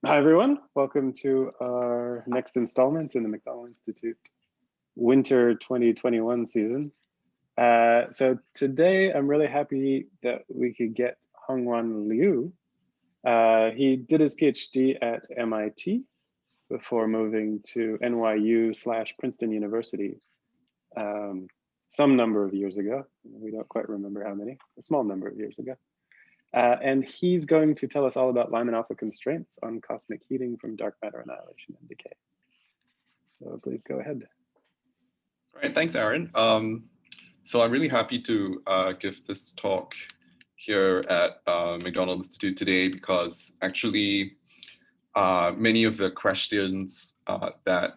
Hi, everyone. Welcome to our next installment in the McDonald Institute Winter 2021 season. So today, I'm really happy that we could get Hongwan Liu. He did his PhD at MIT before moving to NYU/Princeton University some number of years ago. We don't quite remember how many, a small number of years ago. And he's going to tell us all about Lyman-Alpha constraints on cosmic heating from dark matter annihilation and decay. So please go ahead. All right, thanks, Aaron. So I'm really happy to give this talk here at McDonald Institute today because actually many of the questions that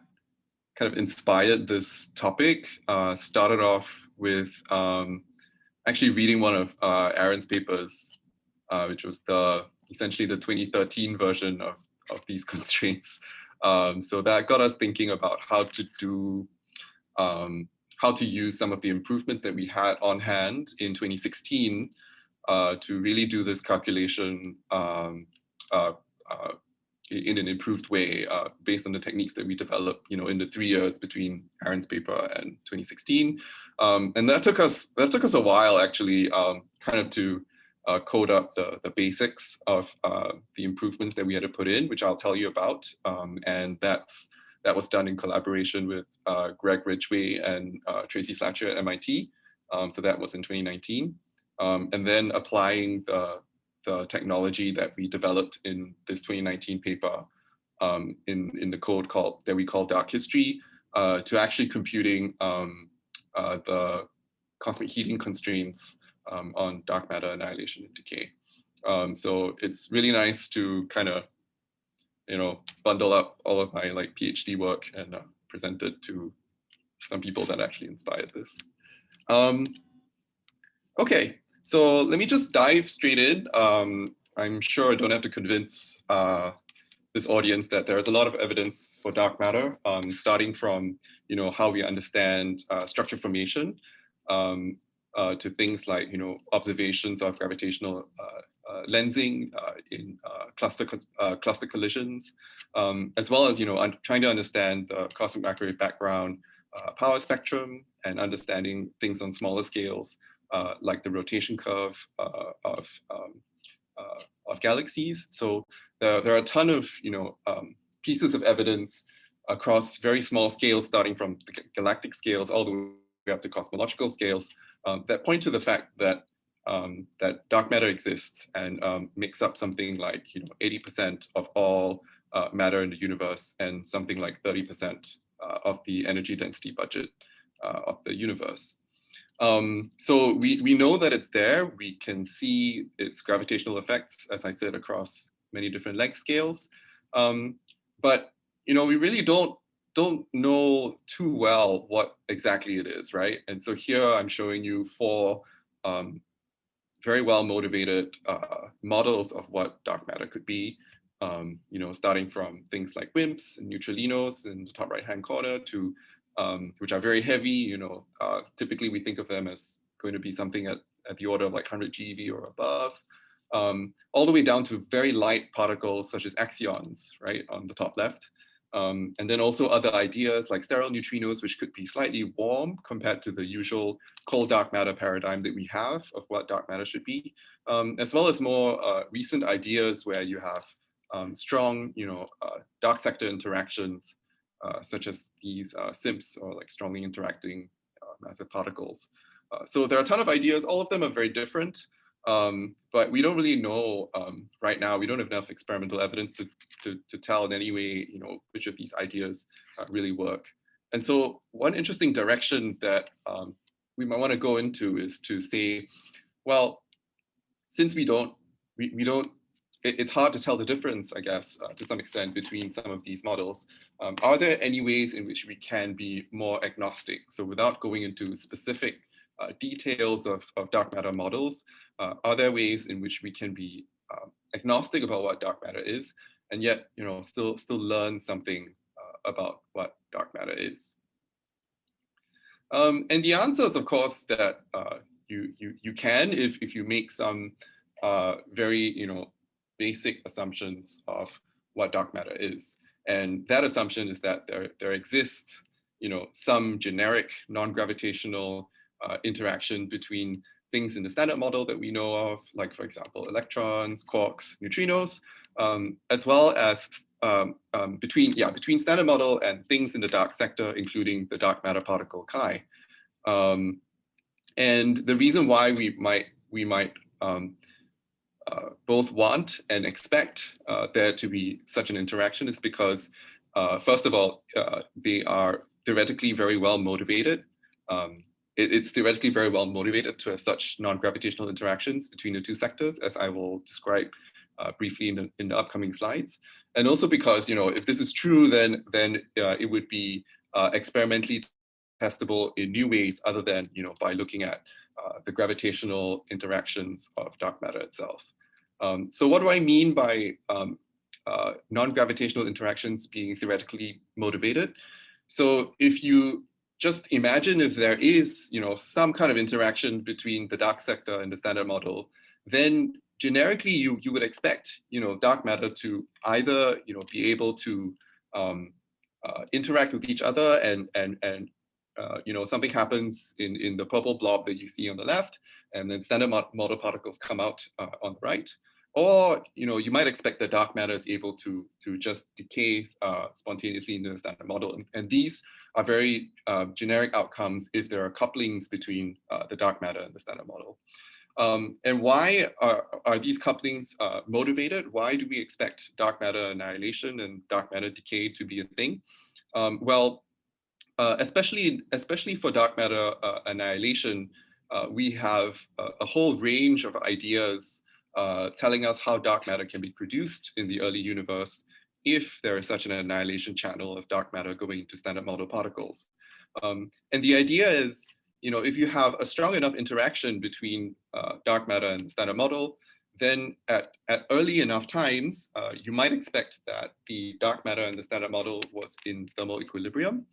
kind of inspired this topic started off with actually reading one of Aaron's papers, which was essentially the 2013 version of these constraints. So that got us thinking about how to use some of the improvements that we had on hand in 2016 to really do this calculation in an improved way based on the techniques that we developed, in the 3 years between Aaron's paper and 2016. And that took us a while actually, kind of to code up the basics of the improvements that we had to put in, which I'll tell you about. And that was done in collaboration with Greg Ridgway and Tracy Slatcher at MIT. So that was in 2019. And then applying the technology that we developed in this 2019 paper in the code that we call DarkHistory to actually computing the cosmic heating constraints on dark matter annihilation and decay. So it's really nice to kind of, bundle up all of my PhD work and present it to some people that actually inspired this. Okay, so let me just dive straight in. I'm sure I don't have to convince this audience that there is a lot of evidence for dark matter, starting from how we understand structure formation to things like observations of gravitational lensing in cluster collisions, as well as trying to understand the cosmic microwave background power spectrum and understanding things on smaller scales like the rotation curve of galaxies. So there are a ton of pieces of evidence across very small scales, starting from the galactic scales all the way up to cosmological scales, that point to the fact that that dark matter exists and makes up something like 80% of all matter in the universe and something like 30% of the energy density budget of the universe. So we know that it's there. We can see its gravitational effects, as I said, across many different length scales. But we really don't know too well what exactly it is, right? And so here I'm showing you 4 very well motivated models of what dark matter could be. Starting from things like WIMPs and neutralinos in the top right-hand corner to which are very heavy. Typically we think of them as going to be something at the order of like 100 GeV or above, all the way down to very light particles such as axions, right, on the top left. And then also other ideas like sterile neutrinos, which could be slightly warm compared to the usual cold dark matter paradigm that we have of what dark matter should be, as well as more recent ideas where you have strong, dark sector interactions, such as these SIMPs, or like strongly interacting massive particles. So there are a ton of ideas. All of them are very different, but we don't really know right now. We don't have enough experimental evidence to tell in any way, which of these ideas really work. And so one interesting direction that we might want to go into is to say, well, since it's hard to tell the difference, I guess, to some extent between some of these models. Are there any ways in which we can be more agnostic? So without going into specific details of dark matter models, are there ways in which we can be agnostic about what dark matter is, and yet still learn something about what dark matter is? And the answer is, of course, that you can if you make some very basic assumptions of what dark matter is. And that assumption is that there exists, some generic non-gravitational interaction between things in the standard model that we know of, like, for example, electrons, quarks, neutrinos, as well as between standard model and things in the dark sector, including the dark matter particle chi. And the reason why we might both want and expect there to be such an interaction is because, first of all, they are theoretically very well motivated. It's theoretically very well motivated to have such non-gravitational interactions between the two sectors, as I will describe briefly in the upcoming slides. And also because, if this is true, then it would be experimentally testable in new ways other than, by looking at the gravitational interactions of dark matter itself. So what do I mean by non-gravitational interactions being theoretically motivated? So if you just imagine if there is, some kind of interaction between the dark sector and the standard model, then generically you would expect, dark matter to either, be able to interact with each other and something happens in the purple blob that you see on the left, and then standard model particles come out on the right. Or, you might expect that dark matter is able to just decay spontaneously into the standard model. And these are very generic outcomes if there are couplings between the dark matter and the standard model. And why are these couplings motivated? Why do we expect dark matter annihilation and dark matter decay to be a thing? Especially for dark matter annihilation, we have a whole range of ideas telling us how dark matter can be produced in the early universe if there is such an annihilation channel of dark matter going into standard model particles. And the idea is, if you have a strong enough interaction between dark matter and the standard model, then at early enough times, you might expect that the dark matter and the standard model was in thermal equilibrium.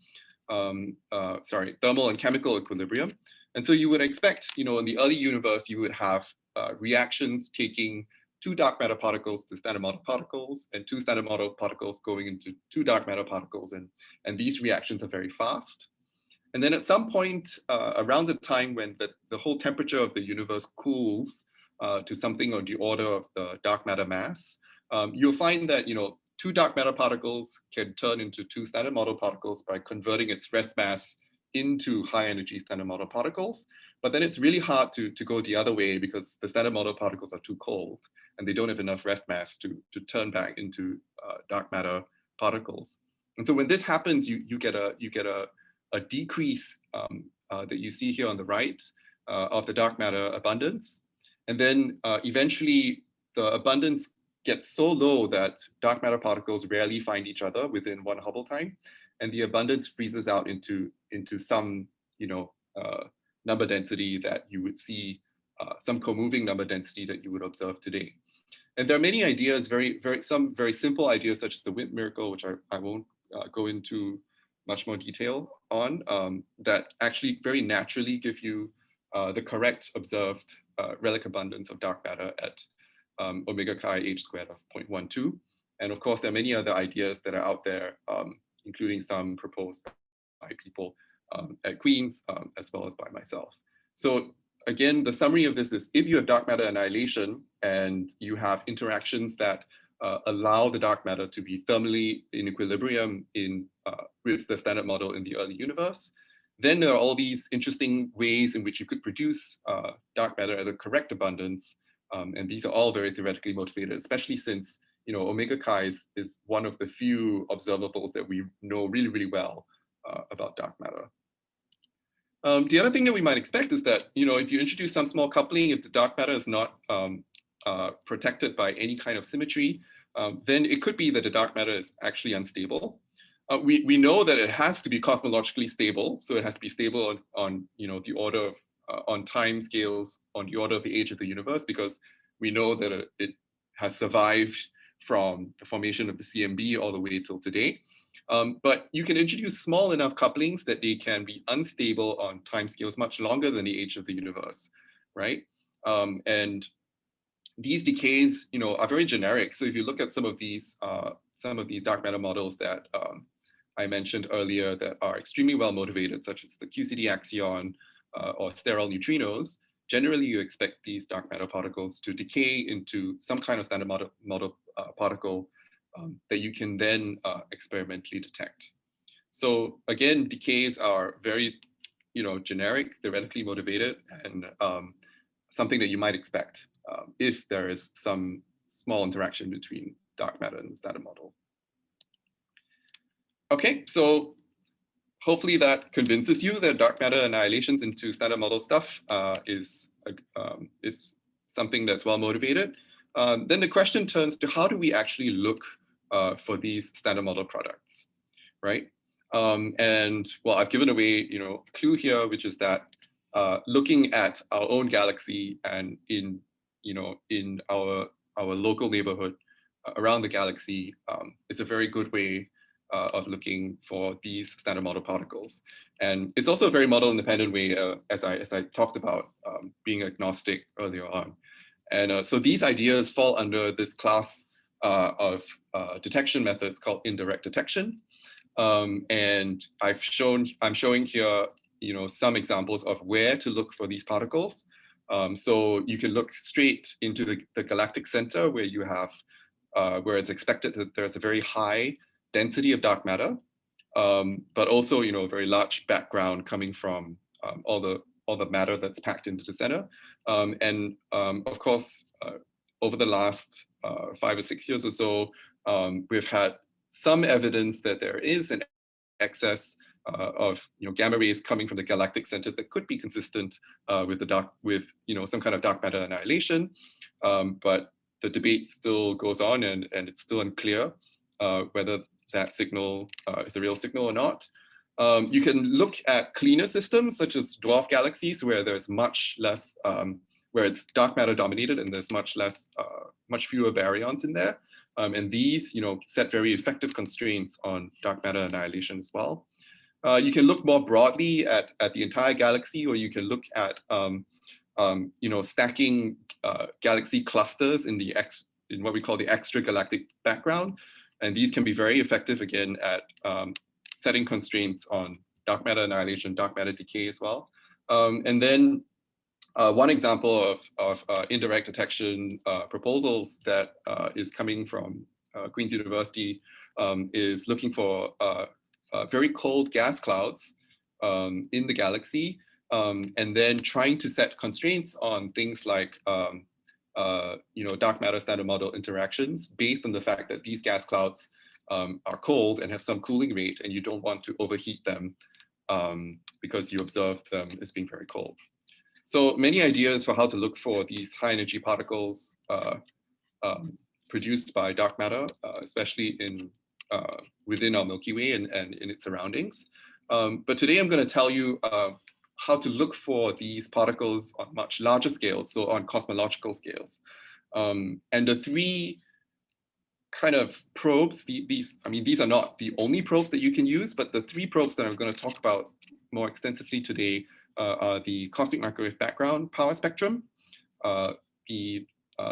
Thermal and chemical equilibrium. And so you would expect, in the early universe, you would have reactions taking two dark matter particles to standard model particles and two standard model particles going into two dark matter particles. And these reactions are very fast. And then at some point around the time when the whole temperature of the universe cools to something on the order of the dark matter mass, you'll find that, two dark matter particles can turn into two standard model particles by converting its rest mass into high energy standard model particles. But then it's really hard to go the other way because the standard model particles are too cold and they don't have enough rest mass to turn back into dark matter particles. And so when this happens, you get a decrease that you see here on the right of the dark matter abundance. And then eventually the abundance gets so low that dark matter particles rarely find each other within one Hubble time, and the abundance freezes out into some number density that you would see, some co-moving number density that you would observe today. And there are many ideas, some very simple ideas such as the Wimp miracle, which I won't go into much more detail on, that actually very naturally give you the correct observed relic abundance of dark matter at omega chi h squared of 0.12. And of course, there are many other ideas that are out there, including some proposed by people at Queen's, as well as by myself. So again, the summary of this is if you have dark matter annihilation and you have interactions that allow the dark matter to be thermally in equilibrium with the standard model in the early universe, then there are all these interesting ways in which you could produce dark matter at the correct abundance. And these are all very theoretically motivated, especially since omega chi is one of the few observables that we know really, really well about dark matter. The other thing that we might expect is that if you introduce some small coupling, if the dark matter is not protected by any kind of symmetry, then it could be that the dark matter is actually unstable. We know that it has to be cosmologically stable, so it has to be stable on the order of on time scales on the order of the age of the universe, because we know that it has survived from the formation of the CMB all the way till today. But you can introduce small enough couplings that they can be unstable on time scales much longer than the age of the universe, right? And these decays, are very generic. So if you look at some of these some of these dark matter models that I mentioned earlier that are extremely well motivated, such as the QCD axion or sterile neutrinos, generally you expect these dark matter particles to decay into some kind of standard model particle that you can then experimentally detect. So again, decays are very, generic, theoretically motivated, and something that you might expect if there is some small interaction between dark matter and the standard model. Okay, so hopefully that convinces you that dark matter annihilations into standard model stuff is something that's well motivated. Then the question turns to how do we actually look for these standard model products, right? And well, I've given away, a clue here, which is that looking at our own galaxy and in our local neighborhood around the galaxy is a very good way of looking for these standard model particles. And it's also a very model independent way, as I talked about being agnostic earlier on. And so these ideas fall under this class of detection methods called indirect detection. And I'm showing here, some examples of where to look for these particles. So you can look straight into the galactic center where you have, where it's expected that there's a very high density of dark matter, but also, a very large background coming from all the matter that's packed into the center. And of course, over the last 5 or 6 years or so, we've had some evidence that there is an excess of gamma rays coming from the galactic center that could be consistent with some kind of dark matter annihilation. But the debate still goes on, and it's still unclear whether that signal is a real signal or not. You can look at cleaner systems such as dwarf galaxies where there's much less, where it's dark matter dominated and there's much fewer baryons in there. And these, set very effective constraints on dark matter annihilation as well. You can look more broadly at the entire galaxy, or you can look at, stacking galaxy clusters in what we call the extragalactic background. And these can be very effective, again, at setting constraints on dark matter annihilation, dark matter decay as well. And then one example of indirect detection proposals that is coming from Queen's University is looking for very cold gas clouds in the galaxy, and then trying to set constraints on things like dark matter standard model interactions based on the fact that these gas clouds are cold and have some cooling rate, and you don't want to overheat them because you observe them as being very cold. So many ideas for how to look for these high energy particles produced by dark matter, especially within our Milky Way and in its surroundings. But today I'm going to tell you how to look for these particles on much larger scales, so on cosmological scales. And the three kind of probes, these are not the only probes that you can use, but the three probes that I'm going to talk about more extensively today are the cosmic microwave background power spectrum, the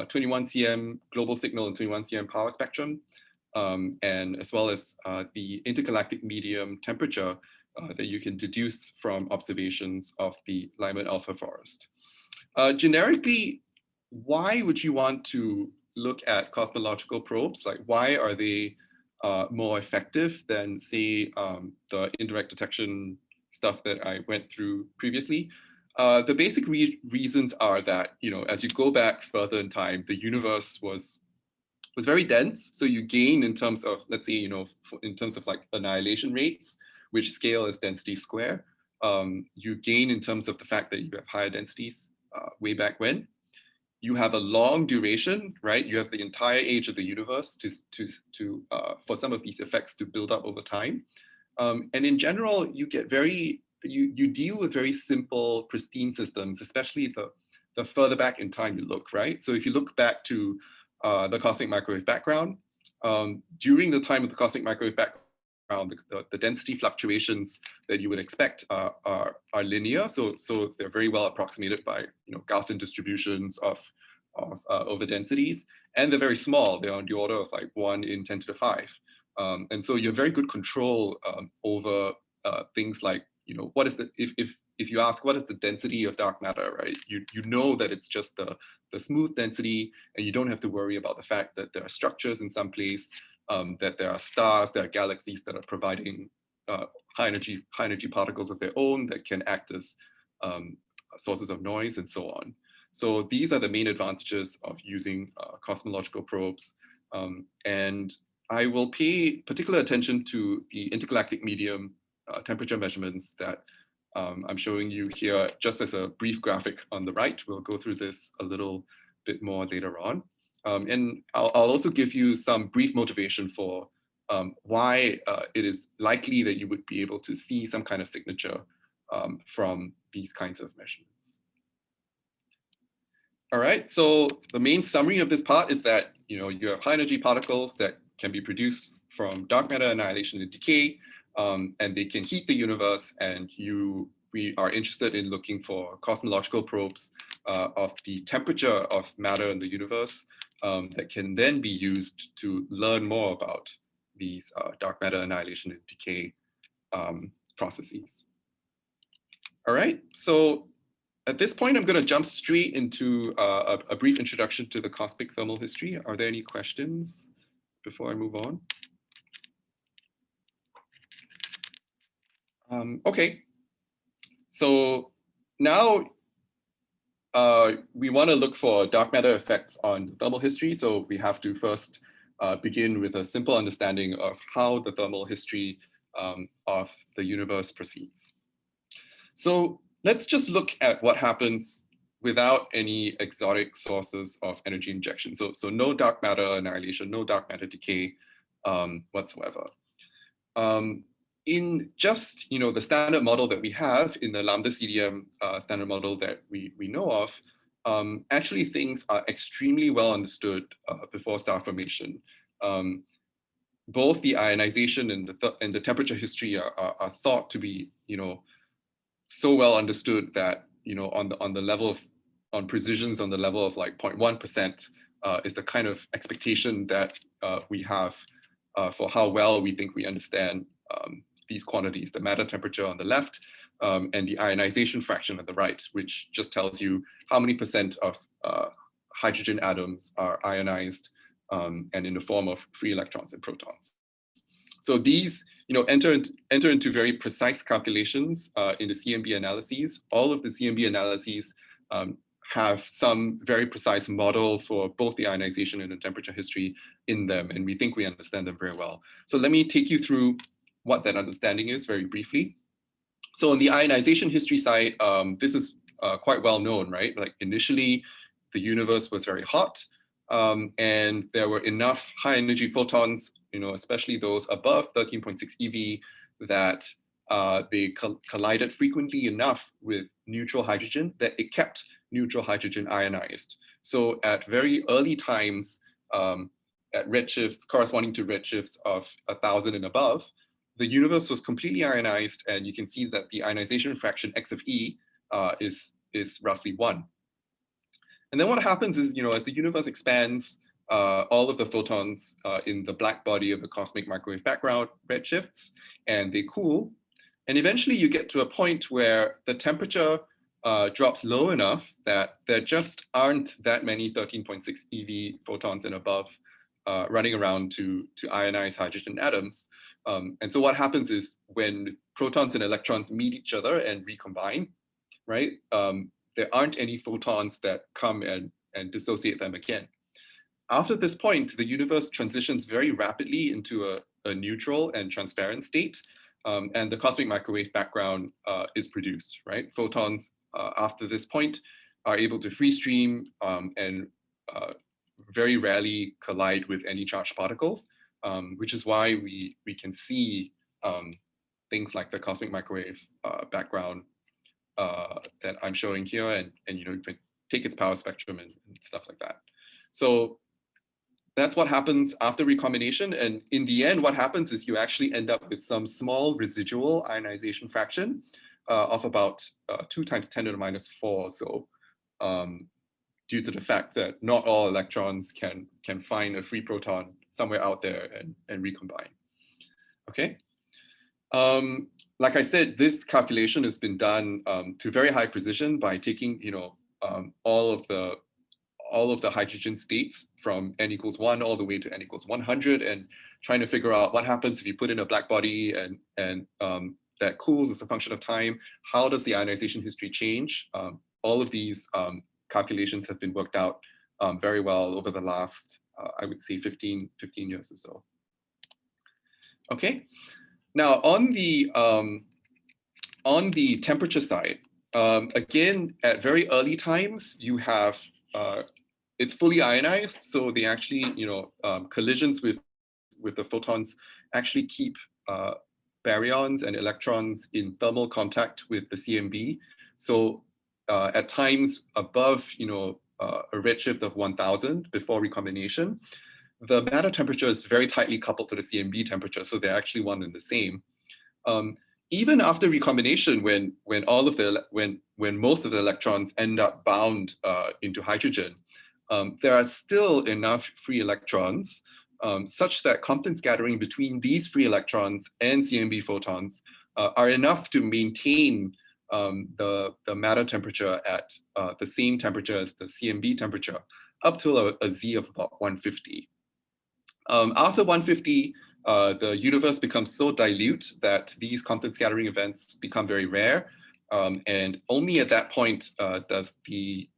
21 cm global signal and 21 cm power spectrum, and as well as the intergalactic medium temperature that you can deduce from observations of the Lyman-Alpha forest. Generically, why would you want to look at cosmological probes? Like, why are they more effective than, say, the indirect detection stuff that I went through previously? The basic reasons are that, as you go back further in time, the universe was very dense. So you gain in terms of, let's say, in terms of like annihilation rates, which scale as density square. You gain in terms of the fact that you have higher densities way back when. You have a long duration, right? You have the entire age of the universe for some of these effects to build up over time. And in general, you get you deal with very simple, pristine systems, especially the further back in time you look, right? So if you look back to the cosmic microwave background, during the time of the cosmic microwave background, the density fluctuations that you would expect are linear. So they're very well approximated by Gaussian distributions of of overdensities, and they're very small. They're on the order of like 1 in 10 to the 5. And so you have very good control over things like, what is the, if you ask what is the density of dark matter, right? You know that it's just the smooth density, and you don't have to worry about the fact that there are structures in some place, that there are stars, there are galaxies that are providing high energy particles of their own that can act as sources of noise and so on. So these are the main advantages of using cosmological probes. And I will pay particular attention to the intergalactic medium temperature measurements that I'm showing you here just as a brief graphic on the right. We'll go through this a little bit more later on. And I'll also give you some brief motivation for why it is likely that you would be able to see some kind of signature from these kinds of measurements. All right, so the main summary of this part is that you have high energy particles that can be produced from dark matter annihilation and decay, and they can heat the universe, and we are interested in looking for cosmological probes of the temperature of matter in the universe that can then be used to learn more about these dark matter annihilation and decay processes. All right, so at this point, I'm going to jump straight into a brief introduction to the cosmic thermal history. Are there any questions before I move on? Okay, so now we want to look for dark matter effects on thermal history. So we have to first begin with a simple understanding of how the thermal history of the universe proceeds. So let's just look at what happens without any exotic sources of energy injection. So no dark matter annihilation, no dark matter decay whatsoever. In just the standard model that we have in the lambda CDM standard model that we know of, actually things are extremely well understood before star formation. Both the ionization and the temperature history are thought to be so well understood that on the level of precisions on the level of like 0.1% is the kind of expectation that we have for how well we think we understand these quantities, the matter temperature on the left and the ionization fraction on the right, which just tells you how many percent of hydrogen atoms are ionized and in the form of free electrons and protons. So these enter into very precise calculations in the CMB analyses. All of the CMB analyses have some very precise model for both the ionization and the temperature history in them, and we think we understand them very well. So let me take you through what that understanding is very briefly. So on the ionization history side, this is quite well known, right? Like initially, the universe was very hot, and there were enough high energy photons, especially those above 13.6 eV, that they collided frequently enough with neutral hydrogen that it kept neutral hydrogen ionized. So at very early times, at redshifts corresponding to redshifts of 1,000 and above, the universe was completely ionized, and you can see that the ionization fraction x of E is roughly 1. And then what happens is, as the universe expands, all of the photons in the black body of the cosmic microwave background redshifts, and they cool. And eventually you get to a point where the temperature drops low enough that there just aren't that many 13.6 eV photons and above running around to ionize hydrogen atoms. And so what happens is when protons and electrons meet each other and recombine, right, there aren't any photons that come and dissociate them again. After this point, the universe transitions very rapidly into a neutral and transparent state, and the cosmic microwave background is produced, right? Photons after this point are able to free stream and very rarely collide with any charged particles, which is why we can see things like the cosmic microwave background that I'm showing here, and you can take its power spectrum and stuff like that. So that's what happens after recombination. And in the end, what happens is you actually end up with some small residual ionization fraction of about 2 × 10⁻⁴. So due to the fact that not all electrons can find a free proton somewhere out there and recombine. Okay. Like I said, this calculation has been done to very high precision by taking, all of the hydrogen states from n equals 1 all the way to n equals 100 and trying to figure out what happens if you put in a black body and that cools as a function of time. How does the ionization history change? All of these calculations have been worked out very well over the last, I would say 15 years or so. Okay, now on the temperature side, again, at very early times, you have, it's fully ionized, so they actually, collisions with the photons actually keep baryons and electrons in thermal contact with the CMB. So at times above, a redshift of 1000 before recombination, the matter temperature is very tightly coupled to the CMB temperature, so they're actually one and the same. Even after recombination, when most of the electrons end up bound into hydrogen, there are still enough free electrons such that Compton scattering between these free electrons and CMB photons are enough to maintain the matter temperature at the same temperature as the CMB temperature up to a Z of about 150. After 150, the universe becomes so dilute that these Compton scattering events become very rare, and only at that point does the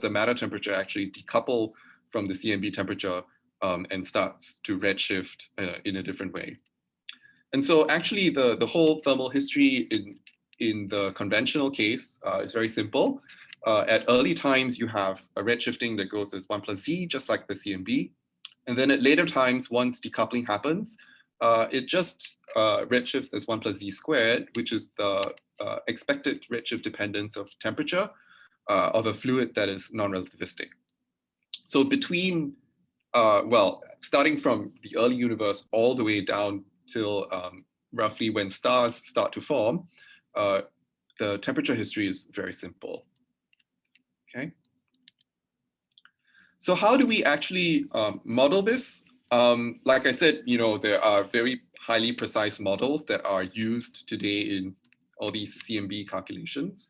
matter temperature actually decouple from the CMB temperature and starts to redshift in a different way. And so actually the whole thermal history in the conventional case is very simple. At early times, you have a redshifting that goes as 1 plus Z, just like the CMB. And then at later times, once decoupling happens, it just redshifts as 1 plus Z squared, which is the expected redshift dependence of temperature of a fluid that is non-relativistic. So between, starting from the early universe all the way down till roughly when stars start to form, the temperature history is very simple. Okay. So how do we actually model this? Like I said, there are very highly precise models that are used today in all these CMB calculations.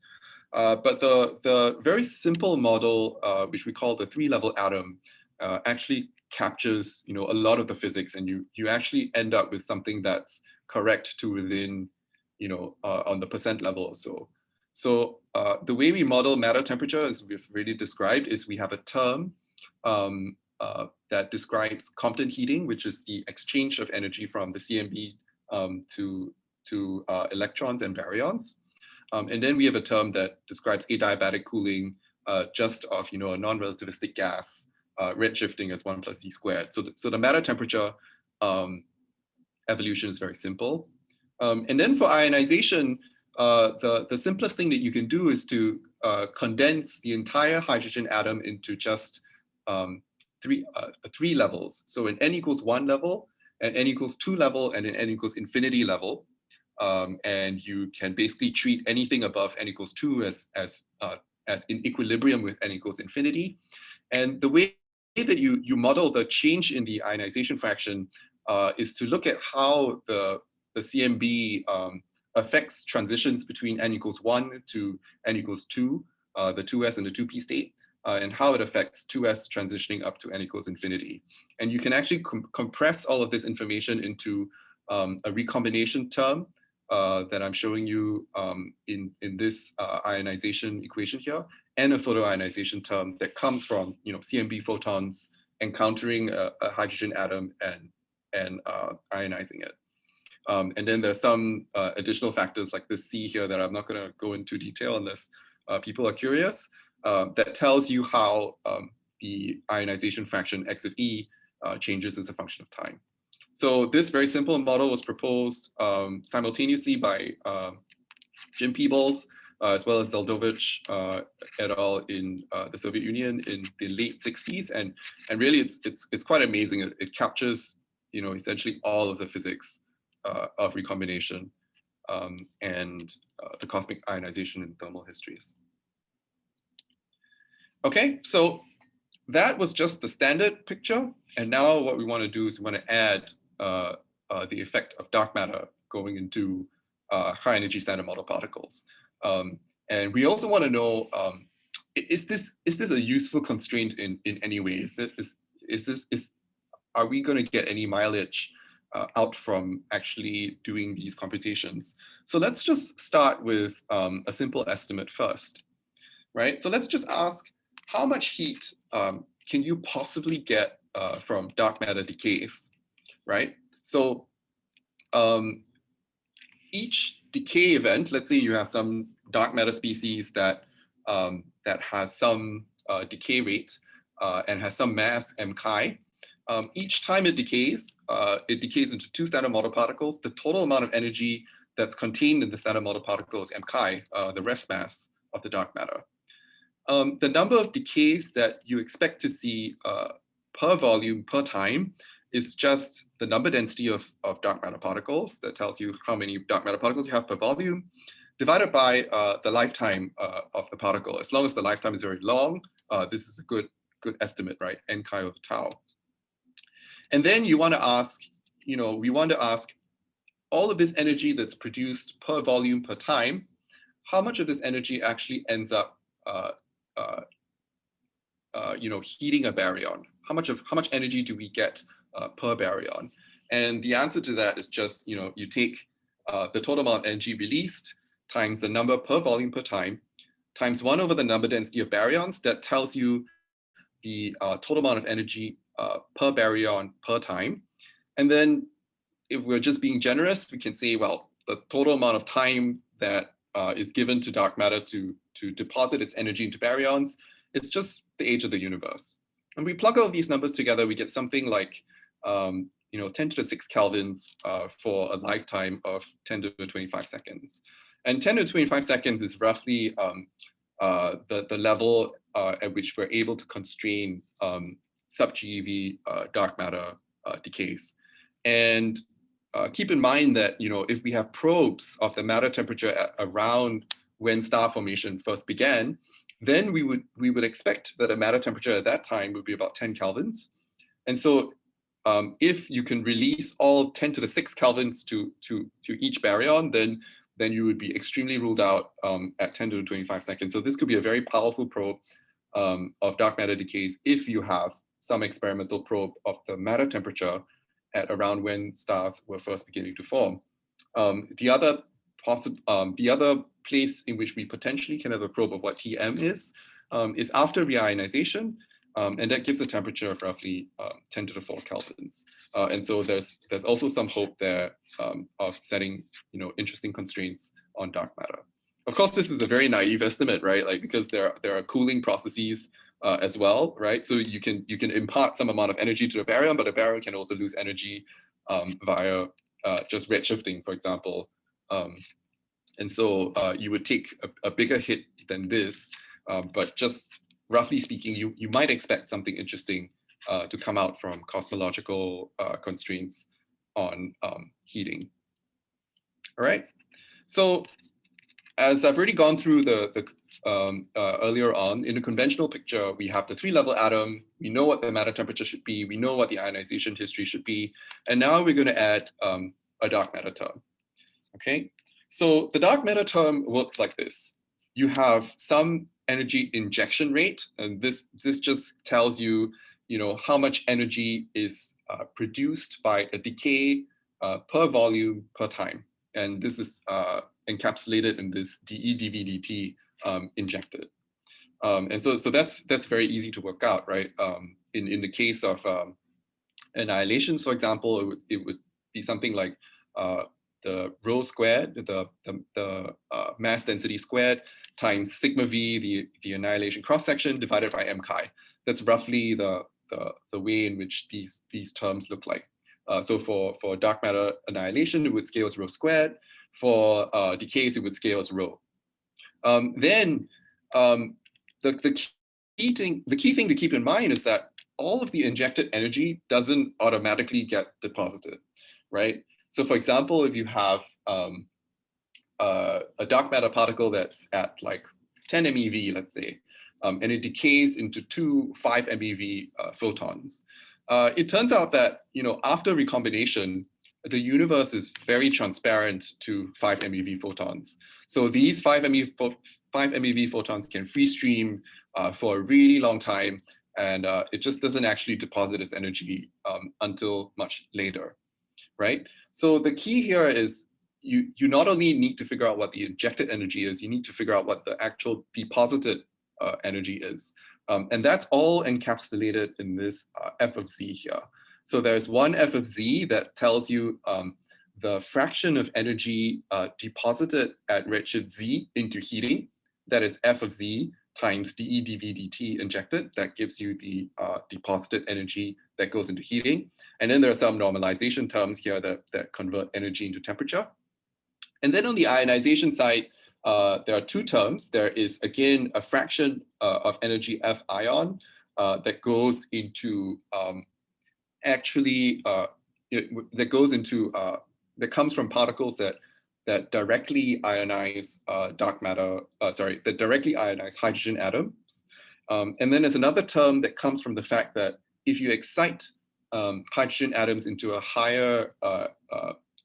But the very simple model, which we call the 3-level atom, actually captures a lot of the physics, and you actually end up with something that's correct to within on the percent level or so. So the way we model matter temperature, as we've already described, is we have a term that describes Compton heating, which is the exchange of energy from the CMB to electrons and baryons. And then we have a term that describes adiabatic cooling just of a non-relativistic gas redshifting as 1 plus Z squared. So the matter temperature evolution is very simple. And then for ionization, the simplest thing that you can do is to condense the entire hydrogen atom into just three levels. So an n equals 1 level, an n equals 2 level, and an n equals infinity level. And you can basically treat anything above n equals 2 as in equilibrium with n equals infinity. And the way that you model the change in the ionization fraction is to look at how the CMB affects transitions between n equals 1 to n equals 2, the 2s and the 2p state, and how it affects 2s transitioning up to n equals infinity. And you can actually compress all of this information into a recombination term that I'm showing you in this ionization equation here, and a photoionization term that comes from CMB photons encountering a hydrogen atom and ionizing it. And then there's some additional factors like this C here that I'm not going to go into detail unless people are curious, that tells you how the ionization fraction X of E changes as a function of time. So this very simple model was proposed simultaneously by Jim Peebles, as well as Zeldovich et al. In the Soviet Union in the late 60s, and really it's quite amazing. It captures essentially all of the physics of recombination and the cosmic ionization and thermal histories. Okay, so that was just the standard picture. And now what we want to do is we want to add the effect of dark matter going into high energy standard model particles. And we also want to know, is this a useful constraint in any way? Are we going to get any mileage out from actually doing these computations? So let's just start with a simple estimate first, right? So let's just ask, how much heat can you possibly get from dark matter decays, right? So each decay event, let's say you have some dark matter species that that has some decay rate and has some mass m chi. Each time it decays into two standard model particles. The total amount of energy that's contained in the standard model particle is m chi, the rest mass of the dark matter. The number of decays that you expect to see per volume per time is just the number density of dark matter particles. That tells you how many dark matter particles you have per volume, divided by the lifetime of the particle. As long as the lifetime is very long, this is a good estimate, right? N chi over tau. And then you want to ask, we want to ask all of this energy that's produced per volume per time, how much of this energy actually ends up heating a baryon? How much energy do we get per baryon? And the answer to that is just, you take the total amount of energy released times the number per volume per time, times 1 over the number density of baryons. That tells you the total amount of energy per baryon per time. And then if we're just being generous, we can say, well, the total amount of time that is given to dark matter to deposit its energy into baryons, it's just the age of the universe. And we plug all these numbers together, we get something like 10 to the 6 kelvins for a lifetime of 10 to the 25 seconds. And 10 to 25 seconds is roughly the level at which we're able to constrain sub-GeV dark matter decays. And keep in mind that if we have probes of the matter temperature around when star formation first began, then we would expect that a matter temperature at that time would be about 10 kelvins. And so if you can release all 10 to the 6 kelvins to each baryon, then you would be extremely ruled out at 10 to the 25 seconds. So this could be a very powerful probe of dark matter decays if you have some experimental probe of the matter temperature at around when stars were first beginning to form. The other place in which we potentially can have a probe of what Tm is after reionization, and that gives a temperature of roughly 10 to the 4 kelvins. And so there's also some hope there of setting interesting constraints on dark matter. Of course, this is a very naive estimate, right? Like, because there are cooling processes as well, right? So you can impart some amount of energy to a baryon, but a baryon can also lose energy via just redshifting, for example. And so you would take a bigger hit than this, but just roughly speaking, you might expect something interesting to come out from cosmological constraints on heating. All right. So as I've already gone through the earlier on, in the conventional picture, we have the 3-level atom. We know what the matter temperature should be. We know what the ionization history should be. And now we're going to add a dark matter term. Okay. So the dark matter term works like this. You have some energy injection rate, and this just tells you, how much energy is produced by a decay per volume per time. And this is encapsulated in this dE dV dt injected. And so that's very easy to work out, right? In the case of annihilations, for example, it would be something like the rho squared, the mass density squared, times sigma v, the annihilation cross section, divided by m chi. That's roughly the way in which these terms look like. So for dark matter annihilation, it would scale as rho squared. For decays, it would scale as rho. Then the key thing to keep in mind is that all of the injected energy doesn't automatically get deposited, right? So for example, if you have a dark matter particle that's at like 10 MeV, let's say, and it decays into two 5 MeV photons. It turns out that after recombination, the universe is very transparent to 5 MeV photons. So these 5 MeV photons can free stream for a really long time, and it just doesn't actually deposit its energy until much later, right? So the key here is you not only need to figure out what the injected energy is, you need to figure out what the actual deposited energy is. And that's all encapsulated in this f of z here. So there's one f of z that tells you the fraction of energy deposited at redshift z into heating, that is f of z times dE dV dt injected. That gives you the deposited energy that goes into heating. And then there are some normalization terms here that convert energy into temperature. And then on the ionization side, there are two terms. There is, again, a fraction of energy F ion that goes into that comes from particles that directly ionize dark matter, that directly ionize hydrogen atoms. And then there's another term that comes from the fact that if you excite hydrogen atoms into a higher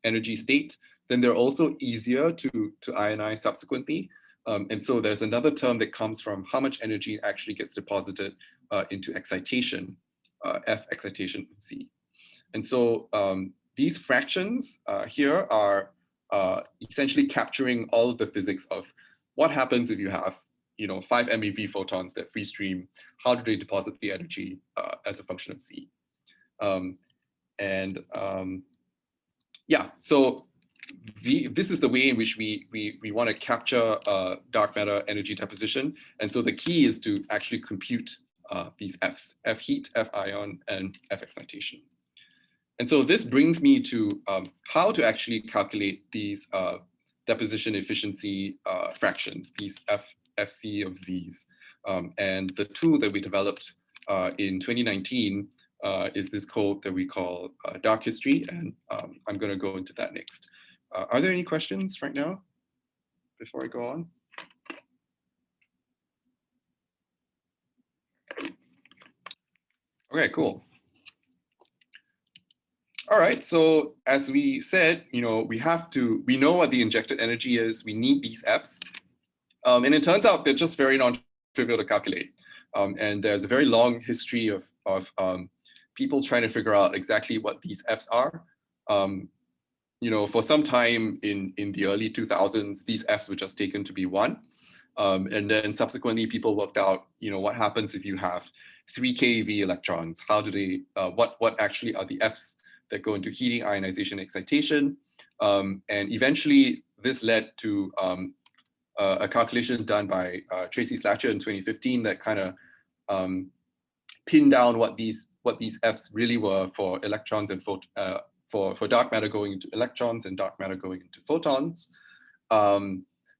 energy state, then they're also easier to ionize subsequently. And so there's another term that comes from how much energy actually gets deposited into excitation, F excitation of Z. And so these fractions here are essentially capturing all of the physics of what happens if you have 5 MeV photons that free stream. How do they deposit the energy as a function of Z? Yeah, so this is the way in which we want to capture dark matter energy deposition. And so the key is to actually compute these Fs, F heat, F ion, and F excitation. And so this brings me to how to actually calculate these deposition efficiency fractions, these FC of Z's. And the tool that we developed in 2019 is this code that we call DarkHistory, and I'm going to go into that next. Are there any questions right now before I go on? Okay, cool. All right, so as we said, we know what the injected energy is. We need these Fs. And it turns out they're just very non-trivial to calculate. And there's a very long history of people trying to figure out exactly what these Fs are. For some time in the early 2000s, these Fs were just taken to be 1. And then subsequently, people worked out, what happens if you have 3 keV electrons? How do they, what actually are the Fs that go into heating, ionization, excitation? And eventually, this led to a calculation done by Tracy Slatcher in 2015 that kind of pinned down what these Fs really were for electrons and for dark matter going into electrons and dark matter going into photons.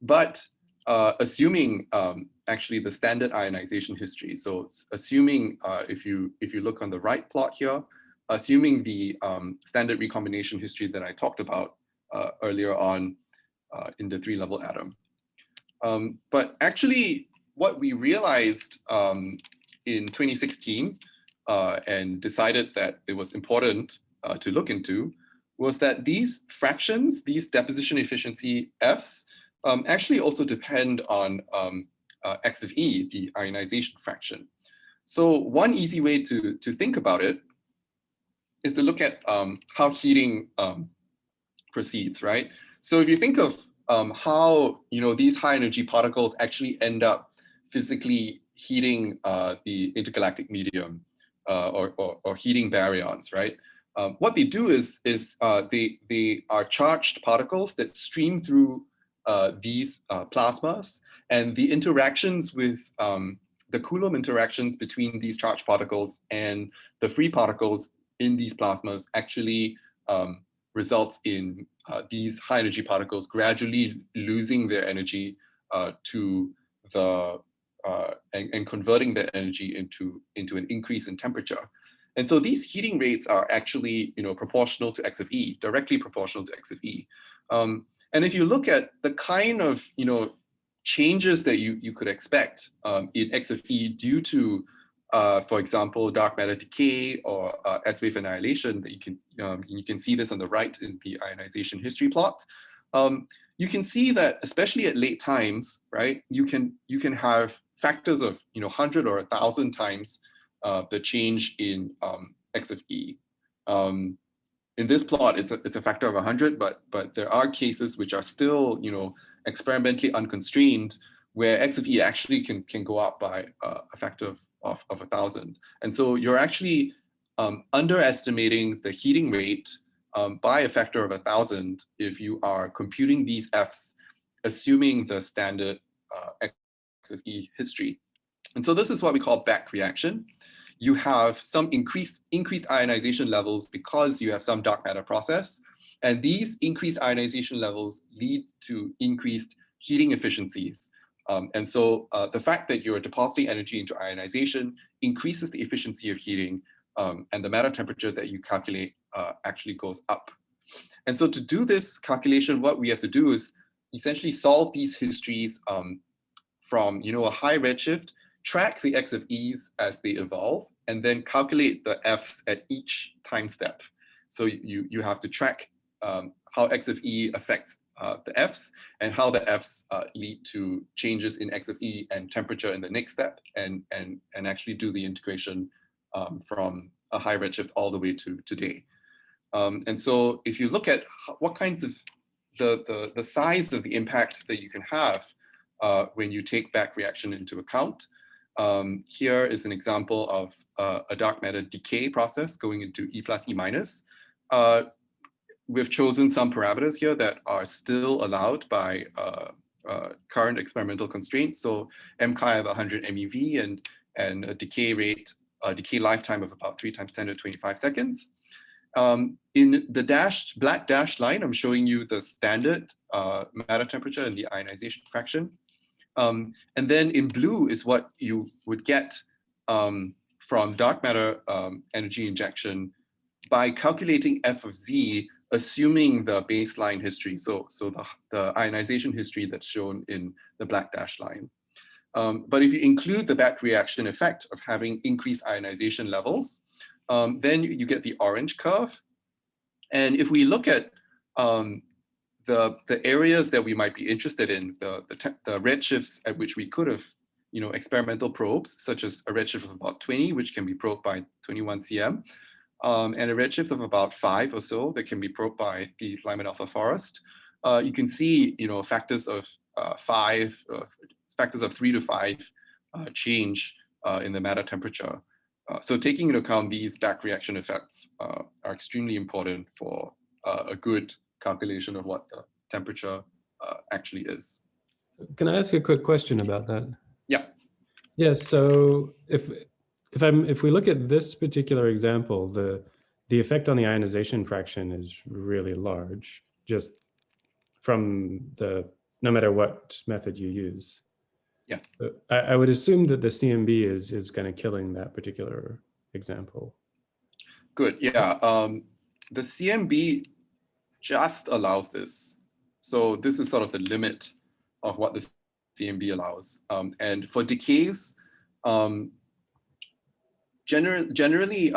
But assuming actually the standard ionization history, so assuming if you look on the right plot here, assuming the standard recombination history that I talked about earlier on in the 3-level atom. But actually, what we realized in 2016 and decided that it was important to look into was that these fractions, these deposition efficiency Fs, actually also depend on X of E, the ionization fraction. So one easy way to think about it is to look at how heating proceeds, right? So if you think of how these high energy particles actually end up physically heating the intergalactic medium or heating baryons, right? What they do is they are charged particles that stream through these plasmas, and the interactions with the Coulomb interactions between these charged particles and the free particles in these plasmas actually results in these high energy particles gradually losing their energy to the and converting their energy into an increase in temperature. And so these heating rates are actually proportional to X of E, directly proportional to X of E. And if you look at the kind of changes that you could expect in X of E due to, for example, dark matter decay or S-wave annihilation, that you can see this on the right in the ionization history plot. You can see that, especially at late times, right? You can have factors of 100 or 1,000 times the change in X of E. In this plot, it's a factor of 100, but there are cases which are still experimentally unconstrained, where X of E actually can go up by a factor of 1,000. And so you're actually underestimating the heating rate by a factor of 1,000 if you are computing these Fs, assuming the standard X of E history. And so this is what we call back reaction. You have some increased ionization levels because you have some dark matter process. And these increased ionization levels lead to increased heating efficiencies. And so the fact that you're depositing energy into ionization increases the efficiency of heating, and the matter temperature that you calculate actually goes up. And so to do this calculation, what we have to do is essentially solve these histories from a high redshift, track the X of E's as they evolve, and then calculate the F's at each time step. So you have to track how X of E affects the F's, and how the F's lead to changes in X of E and temperature in the next step, and actually do the integration from a high redshift all the way to today. And so if you look at what kinds of the size of the impact that you can have when you take back reaction into account, here is an example of a dark matter decay process going into E plus E minus. We've chosen some parameters here that are still allowed by current experimental constraints. So MCHI of 100 MeV and a decay rate, decay lifetime of about 3 × 10⁻25 seconds. In the black dashed line, I'm showing you the standard matter temperature and the ionization fraction. And then in blue is what you would get from dark matter energy injection by calculating F of Z, assuming the baseline history. So the ionization history that's shown in the black dashed line. But if you include the back reaction effect of having increased ionization levels, then you get the orange curve. And if we look at the areas that we might be interested in, the redshifts at which we could have, experimental probes, such as a redshift of about 20, which can be probed by 21 cm, and a redshift of about 5 or so that can be probed by the Lyman-Alpha forest. You can see, factors of 5, factors of 3 to 5 change in the matter temperature. So taking into account these back reaction effects are extremely important for a good calculation of what the temperature actually is. Can I ask you a quick question about that? Yeah. Yeah. So if we look at this particular example, the effect on the ionization fraction is really large, just from no matter what method you use. Yes. I would assume that the CMB is kind of killing that particular example. Good. Yeah. The CMB just allows this. So this is sort of the limit of what the CMB allows. And for decays, generally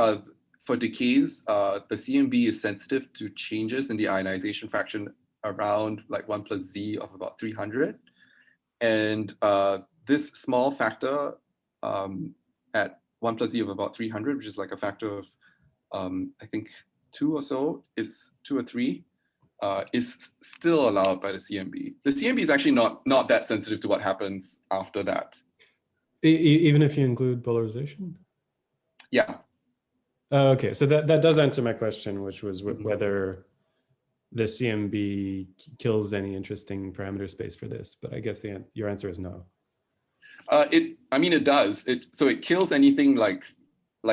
for decays, the CMB is sensitive to changes in the ionization fraction around like 1 plus Z of about 300. And this small factor at 1 plus Z of about 300, which is like a factor of, I think, 2 or so, is 2 or 3, is still allowed by the CMB. The CMB is actually not that sensitive to what happens after that. Even if you include polarization? Yeah. Okay, so that does answer my question, which was whether the CMB kills any interesting parameter space for this, but I guess your answer is no. It does. So it kills anything like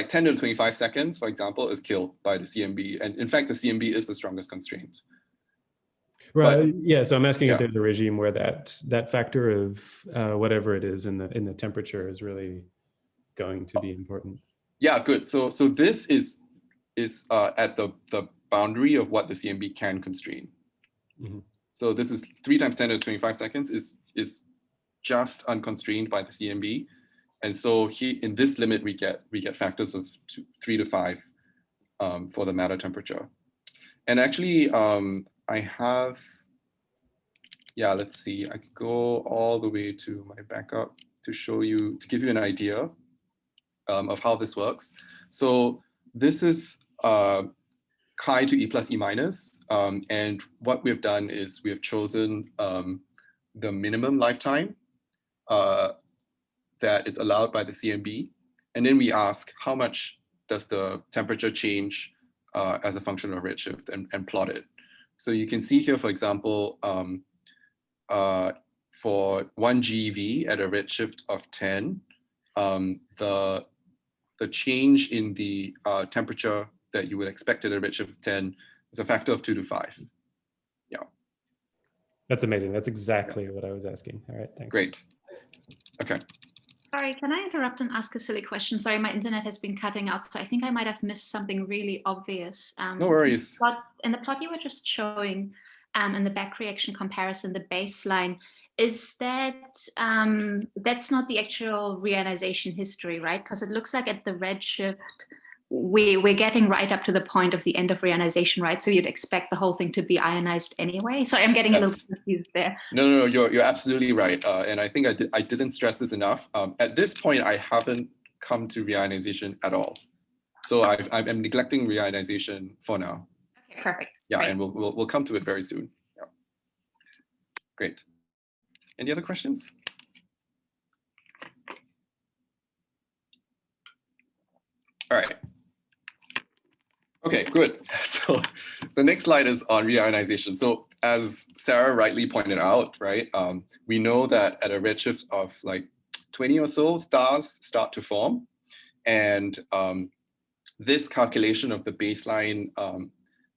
10 to 25 seconds, for example, is killed by the CMB. And in fact, the CMB is the strongest constraint. Right. But, yeah. So I'm asking if there's a regime where that factor of whatever it is in the temperature is really going to be important. Yeah. Good. So this is at the boundary of what the CMB can constrain. Mm-hmm. So this is 3 × 10 to 25 seconds is just unconstrained by the CMB. And so in this limit, we get factors of 3 to 5 for the matter temperature. And actually, I have, yeah, let's see, I could go all the way to my backup to show you, to give you an idea of how this works. So this is chi to e plus e minus. And what we've done is we have chosen the minimum lifetime that is allowed by the CMB. And then we ask how much does the temperature change as a function of redshift and plot it. So you can see here, for example, for 1 GeV at a redshift of 10, the change in the temperature that you would expect at a redshift of 10 is a factor of 2 to 5. Yeah. That's amazing. That's exactly what I was asking. All right, thanks. Great. Okay. Sorry, can I interrupt and ask a silly question? Sorry, my internet has been cutting out, so I think I might have missed something really obvious. No worries. In the plot you were just showing, in the back reaction comparison, the baseline, is that, that's not the actual reionization history, right? Because it looks like at the redshift, we're getting right up to the point of the end of reionization, right? So you'd expect the whole thing to be ionized anyway. So I'm getting a little confused there. No, you're absolutely right. And I think I didn't stress this enough. At this point, I haven't come to reionization at all. So I'm neglecting reionization for now. Okay, perfect. Yeah, Great. and we'll come to it very soon. Yeah. Great. Any other questions? All right. Okay, good. So the next slide is on reionization. So as Sarah rightly pointed out, right, we know that at a redshift of like 20 or so, stars start to form. And this calculation of the baseline,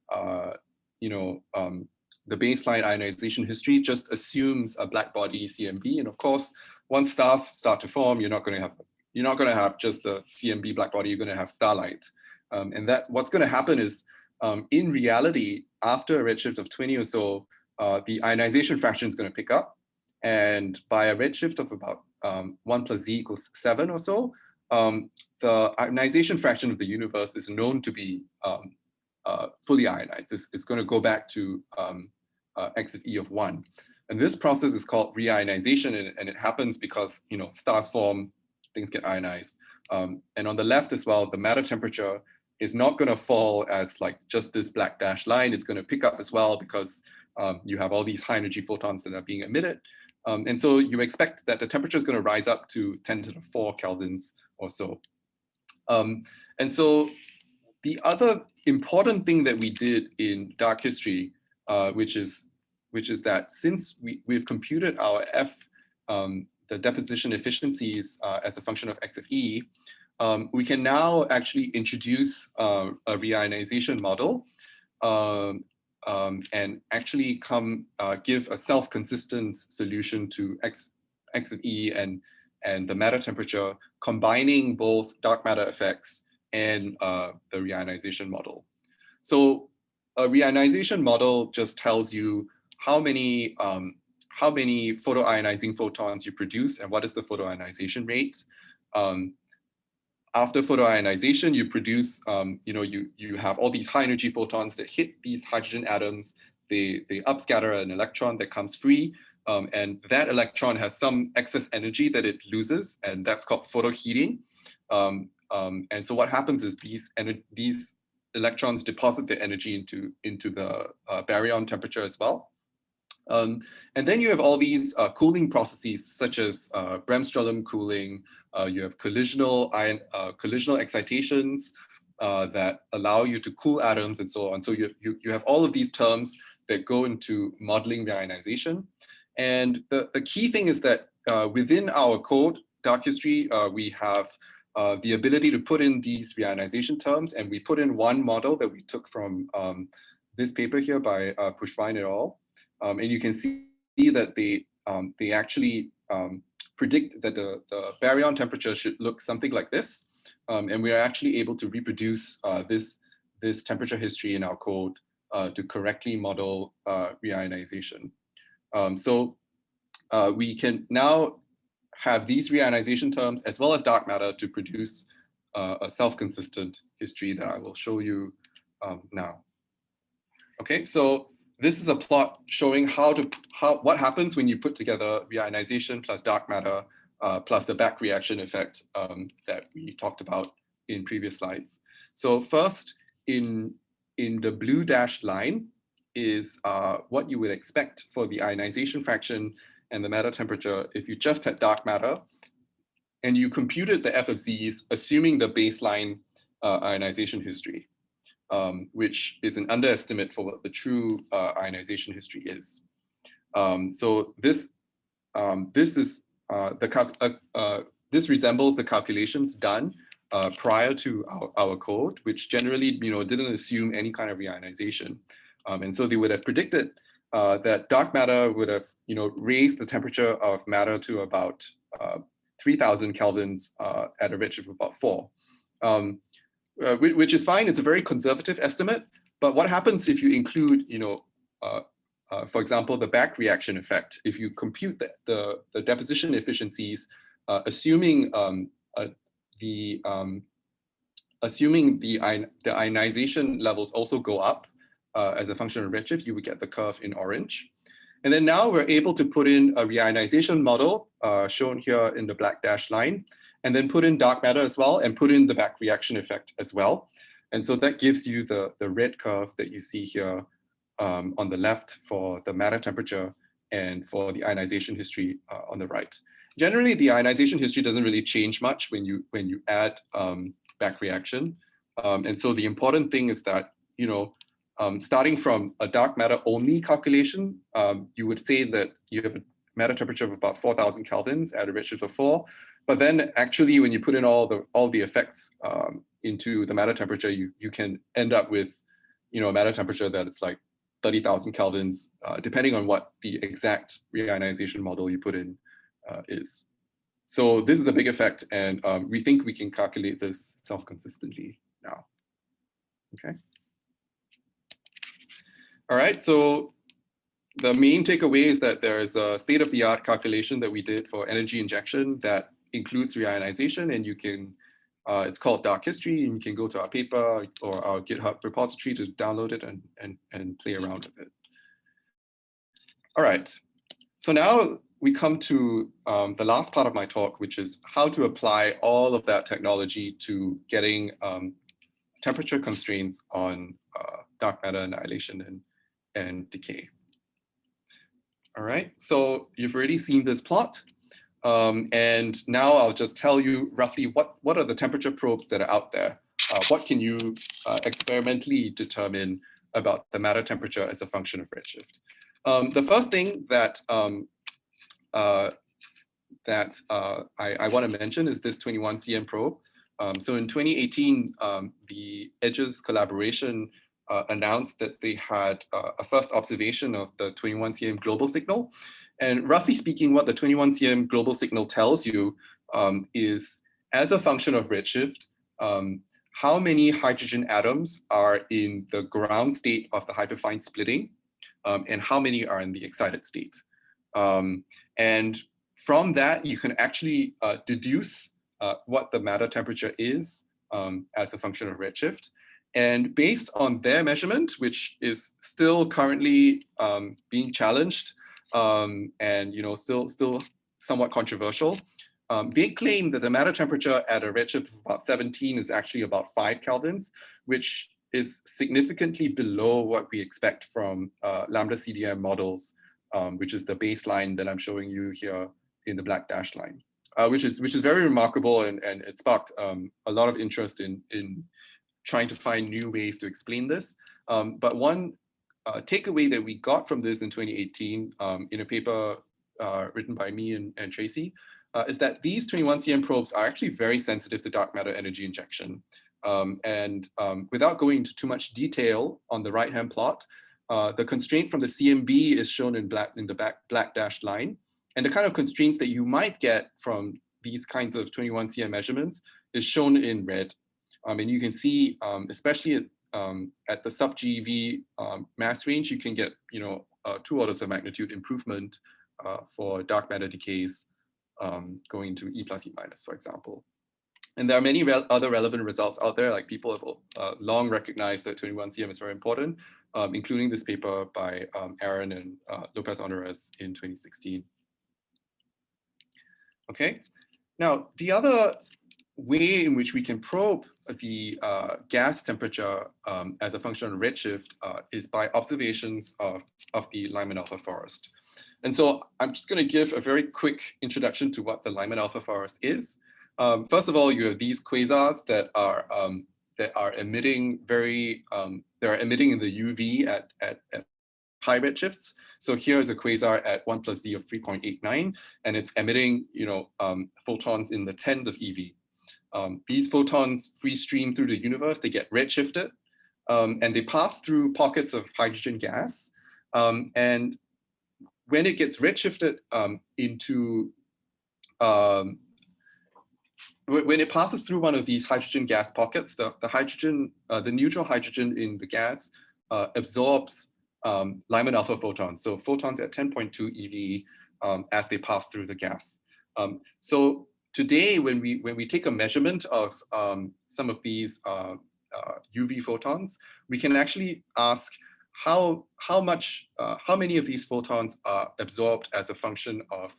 the baseline ionization history just assumes a black body CMB. And of course, once stars start to form, you're not going to have just the CMB black body, you're going to have starlight. And that what's going to happen is, in reality, after a redshift of 20 or so, the ionization fraction is going to pick up. And by a redshift of about 1 plus z equals 7 or so, the ionization fraction of the universe is known to be fully ionized. It's going to go back to x of e of 1. And this process is called reionization, and it happens because stars form, things get ionized. And on the left as well, the matter temperature is not going to fall as like just this black dashed line. It's going to pick up as well because you have all these high energy photons that are being emitted. And so you expect that the temperature is going to rise up to 10 to the 4 kelvins or so. And so the other important thing that we did in DarkHistory, which is that since we've computed our F, the deposition efficiencies as a function of x of e, we can now actually introduce a reionization model and actually give a self-consistent solution to x of e and the matter temperature, combining both dark matter effects and the reionization model. So a reionization model just tells you how many photoionizing photons you produce and what is the photoionization rate. After photoionization, you produce, you have all these high energy photons that hit these hydrogen atoms. They upscatter an electron that comes free. And that electron has some excess energy that it loses, and that's called photoheating. And so what happens is these electrons deposit the energy into the baryon temperature as well. And then you have all these cooling processes such as Bremsstrahlung cooling. You have collisional excitations that allow you to cool atoms and so on. So you have all of these terms that go into modeling reionization. And the key thing is that within our code, DarkHistory, we have the ability to put in these reionization terms, and we put in one model that we took from this paper here by Pushvain et al. And you can see that they actually predict that the baryon temperature should look something like this. And we are actually able to reproduce this temperature history in our code to correctly model reionization. So we can now have these reionization terms as well as dark matter to produce a self-consistent history that I will show you now. Okay, so this is a plot showing what happens when you put together reionization plus dark matter plus the back reaction effect that we talked about in previous slides. So first, in the blue dashed line is what you would expect for the ionization fraction and the matter temperature if you just had dark matter and you computed the F of Z's assuming the baseline ionization history, which is an underestimate for what the true ionization history is. So this resembles the calculations done prior to our code, which generally didn't assume any kind of reionization. And so they would have predicted that dark matter would have raised the temperature of matter to about 3000 kelvins at a redshift of about 4. Which is fine. It's a very conservative estimate. But what happens if you include, for example, the back reaction effect? If you compute the deposition efficiencies, assuming the ionization levels also go up as a function of redshift, you would get the curve in orange. And then now we're able to put in a reionization model shown here in the black dashed line, and then put in dark matter as well, and put in the back reaction effect as well. And so that gives you the red curve that you see here on the left for the matter temperature and for the ionization history on the right. Generally, the ionization history doesn't really change much when you add back reaction. And so the important thing is that, starting from a dark matter only calculation, you would say that you have a matter temperature of about 4000 kelvins at a redshift of 4. But then actually, when you put in all the effects into the matter temperature, you can end up with a matter temperature that it's like 30,000 kelvins, depending on what the exact reionization model you put in is. So this is a big effect, and we think we can calculate this self-consistently now. Okay. All right, so the main takeaway is that there is a state-of-the-art calculation that we did for energy injection that includes reionization, and you can, it's called DarkHistory, and you can go to our paper or our GitHub repository to download it and play around with it. All right, so now we come to the last part of my talk, which is how to apply all of that technology to getting temperature constraints on dark matter annihilation and decay. All right, so you've already seen this plot. And now I'll just tell you roughly what are the temperature probes that are out there. What can you experimentally determine about the matter temperature as a function of redshift? The first thing that I want to mention is this 21 cm probe. So in 2018, the EDGES collaboration announced that they had a first observation of the 21 cm global signal. And roughly speaking, what the 21 cm global signal tells you is, as a function of redshift, how many hydrogen atoms are in the ground state of the hyperfine splitting, and how many are in the excited state. And from that, you can actually deduce what the matter temperature is as a function of redshift. And based on their measurement, which is still currently being challenged, and still somewhat controversial, they claim that the matter temperature at a redshift of about 17 is actually about 5 kelvins, which is significantly below what we expect from lambda CDM models, which is the baseline that I'm showing you here in the black dashed line, which is very remarkable, and it sparked a lot of interest in trying to find new ways to explain this. But one takeaway that we got from this in 2018 in a paper written by me and Tracy is that these 21 cm probes are actually very sensitive to dark matter energy injection. And without going into too much detail on the right-hand plot, the constraint from the CMB is shown in the black dashed line. And the kind of constraints that you might get from these kinds of 21 cm measurements is shown in red. And you can see, especially at the sub-GeV mass range, you can get 2 orders of magnitude improvement for dark matter decays going to E plus E minus, for example. And there are many other relevant results out there, like people have long recognized that 21 cm is very important, including this paper by Aaron and Lopez Honores in 2016. Okay, now the other way in which we can probe the gas temperature as a function of redshift is by observations of the Lyman-Alpha forest. And so I'm just going to give a very quick introduction to what the Lyman-Alpha forest is. First of all, you have these quasars that are emitting they're emitting in the UV at high redshifts. So here is a quasar at 1 plus Z of 3.89, and it's emitting photons in the tens of eV. These photons free stream through the universe, they get redshifted, and they pass through pockets of hydrogen gas. And when it gets redshifted when it passes through one of these hydrogen gas pockets, the neutral hydrogen in the gas absorbs Lyman-Alpha photons, so photons at 10.2 eV as they pass through the gas. So today, when we take a measurement of some of these UV photons, we can actually ask how many of these photons are absorbed as a function of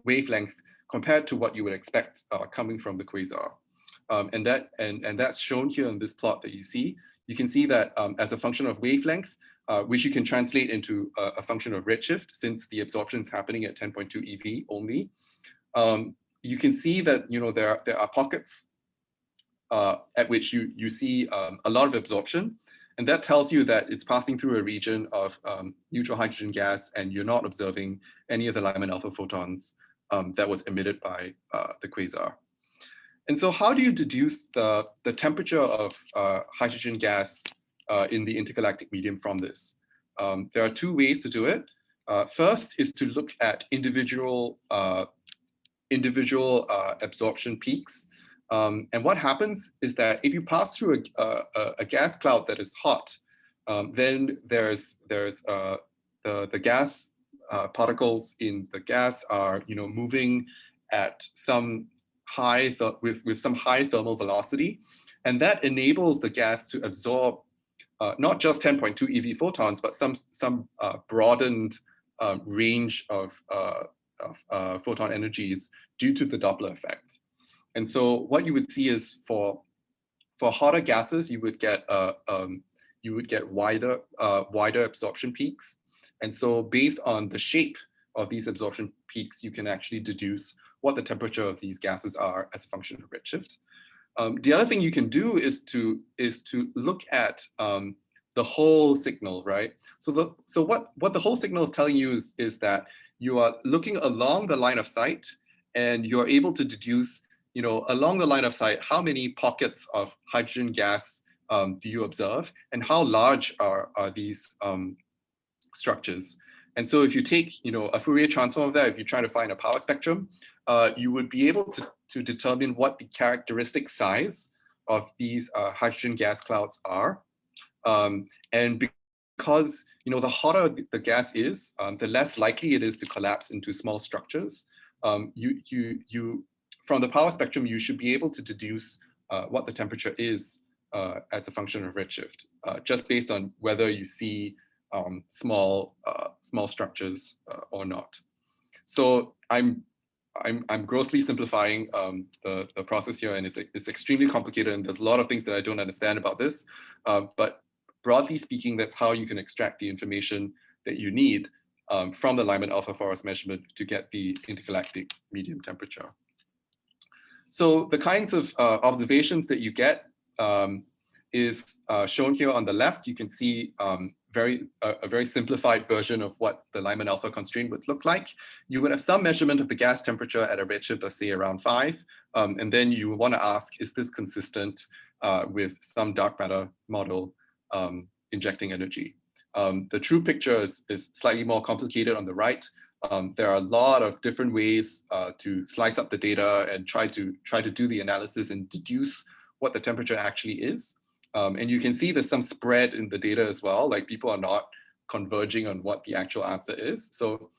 wavelength compared to what you would expect coming from the quasar. And that's shown here in this plot that you see. You can see that as a function of wavelength, which you can translate into a function of redshift, since the absorption is happening at 10.2 eV only. You can see that there are pockets at which you see a lot of absorption, and that tells you that it's passing through a region of neutral hydrogen gas, and you're not observing any of the Lyman-Alpha photons that was emitted by the quasar. And so how do you deduce the temperature of hydrogen gas in the intergalactic medium from this? There are two ways to do it. First is to look at individual absorption peaks. And what happens is that if you pass through a gas cloud that is hot, then there's the gas particles in the gas are moving at some high with some high thermal velocity, and that enables the gas to absorb not just 10.2 eV photons, but some broadened range of photon energies due to the Doppler effect. And so what you would see is for hotter gases, you would get wider absorption peaks. And so based on the shape of these absorption peaks, you can actually deduce what the temperature of these gases are as a function of redshift. The other thing you can do is to look at the whole signal, right? So what the whole signal is telling you is that you are looking along the line of sight, and you're able to deduce, along the line of sight, how many pockets of hydrogen gas do you observe, and how large are these structures. And so if you take a Fourier transform of that, if you're trying to find a power spectrum, you would be able to determine what the characteristic size of these hydrogen gas clouds are. And because the hotter the gas is, the less likely it is to collapse into small structures. From the power spectrum, you should be able to deduce what the temperature is as a function of redshift, just based on whether you see small structures or not. So I'm grossly simplifying the process here, and it's extremely complicated, and there's a lot of things that I don't understand about this. But broadly speaking, that's how you can extract the information that you need from the Lyman-Alpha forest measurement to get the intergalactic medium temperature. So the kinds of observations that you get is shown here on the left. You can see a very simplified version of what the Lyman-Alpha constraint would look like. You would have some measurement of the gas temperature at a redshift of, say, around 5. And then you want to ask, is this consistent with some dark matter model injecting energy? The true picture is slightly more complicated on the right. There are a lot of different ways to slice up the data and try to do the analysis and deduce what the temperature actually is. And you can see there's some spread in the data as well, like people are not converging on what the actual answer is. So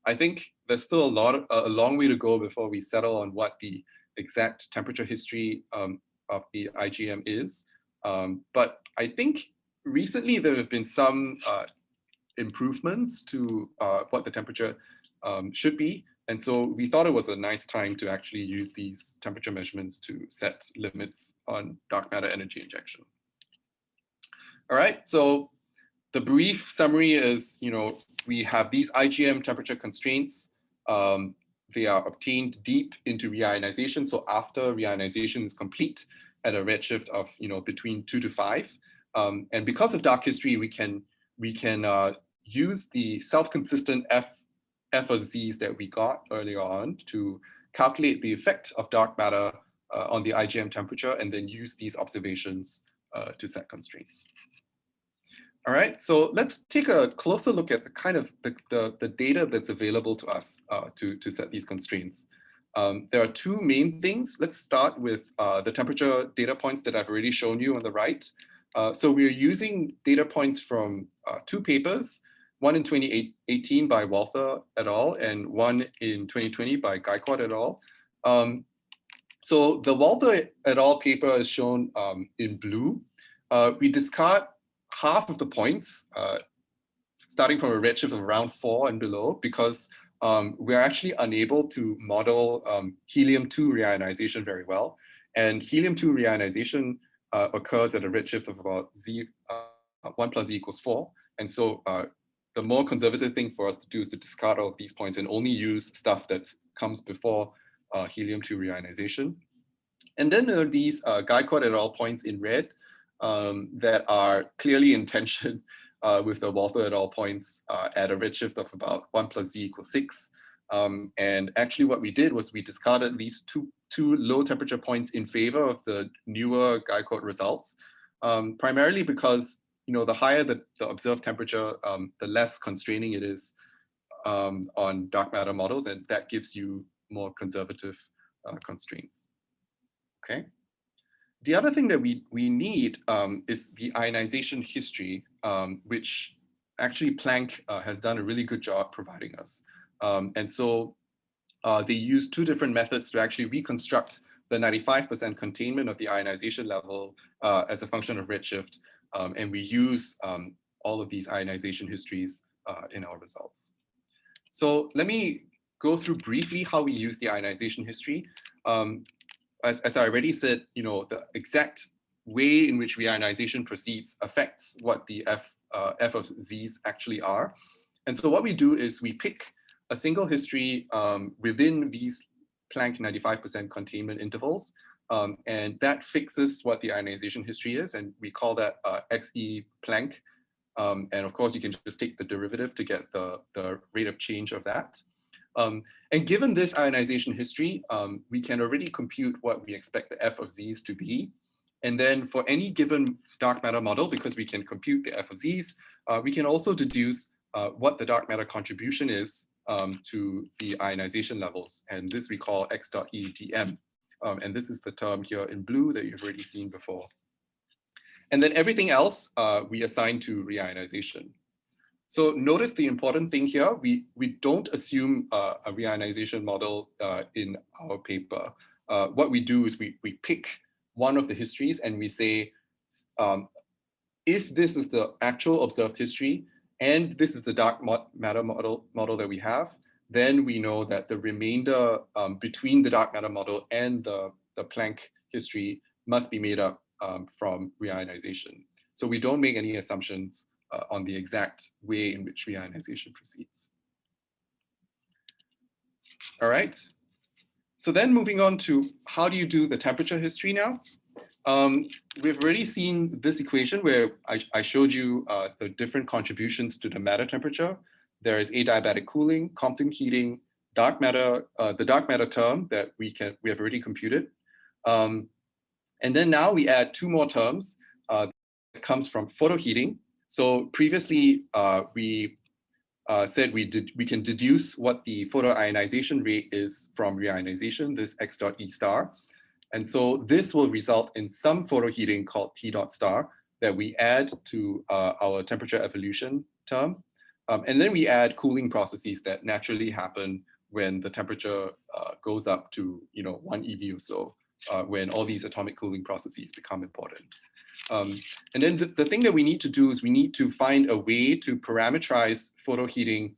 I think there's still a long way to go before we settle on what the exact temperature history of the IGM is. But I think recently there have been some improvements to what the temperature should be. And so we thought it was a nice time to actually use these temperature measurements to set limits on dark matter energy injection. All right, so the brief summary is, we have these IGM temperature constraints. They are obtained deep into reionization. So after reionization is complete at a redshift of, between 2 to 5. And because of DarkHistory, we can use the self-consistent F of Z's that we got earlier on to calculate the effect of dark matter on the IGM temperature, and then use these observations to set constraints. All right, so let's take a closer look at the kind of the data that's available to us to set these constraints. There are two main things. Let's start with the temperature data points that I've already shown you on the right. So we're using data points from two papers, one in 2018 by Walther et al. And one in 2020 by Gaikwad et al. So the Walther et al. Paper is shown in blue. We discard half of the points, starting from a redshift of around 4 and below, because we're actually unable to model helium-2 reionization very well. And helium-2 reionization occurs at a redshift of about 1 plus z equals 4. And so the more conservative thing for us to do is to discard all of these points and only use stuff that comes before helium-2 reionization. And then there are these Gaikwad et al. Points in red that are clearly in tension with the Walther et al. Points at a redshift of about 1 plus z equals 6. And actually what we did was we discarded these two low temperature points in favor of the newer Gaikwad results, primarily because the higher the observed temperature, the less constraining it is on dark matter models, and that gives you more conservative constraints. Okay. The other thing that we need is the ionization history, which actually Planck has done a really good job providing us. And so they use two different methods to actually reconstruct the 95% containment of the ionization level as a function of redshift. And we use all of these ionization histories in our results. So let me go through briefly how we use the ionization history. As I already said, the exact way in which reionization proceeds affects what the F of Z's actually are. And so what we do is we pick a single history within these Planck 95% containment intervals, and that fixes what the ionization history is, and we call that XE Planck. And of course, you can just take the derivative to get the rate of change of that. And given this ionization history, we can already compute what we expect the F of Z's to be. And then for any given dark matter model, because we can compute the F of Z's, we can also deduce what the dark matter contribution is to the ionization levels. And this we call X dot E dm. And this is the term here in blue that you've already seen before. And then everything else we assign to reionization. So notice the important thing here, we don't assume a reionization model in our paper. What we do is we pick one of the histories and we say, if this is the actual observed history and this is the dark matter model that we have, then we know that the remainder between the dark matter model and the Planck history must be made up from reionization. So we don't make any assumptions on the exact way in which reionization proceeds. All right. So then moving on to how do you do the temperature history now? We've already seen this equation where I showed you the different contributions to the matter temperature. There is adiabatic cooling, Compton heating, dark matter, the dark matter term that we have already computed. And then now we add two more terms that comes from photoheating. So previously we said we can deduce what the photoionization rate is from reionization, this X dot E star. And so this will result in some photoheating called T dot star that we add to our temperature evolution term. And then we add cooling processes that naturally happen when the temperature goes up to 1 eV or so, when all these atomic cooling processes become important. And then the thing that we need to do is we need to find a way to parameterize photoheating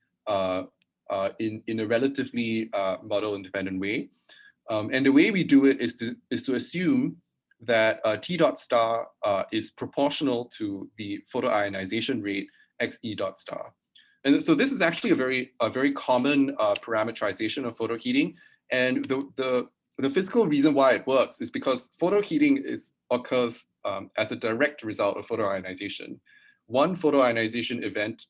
in a relatively model-independent way. And the way we do it is to assume that T dot star is proportional to the photoionization rate XE dot star. And so this is actually a very common parameterization of photoheating. And the physical reason why it works is because photoheating occurs as a direct result of photoionization. One photoionization event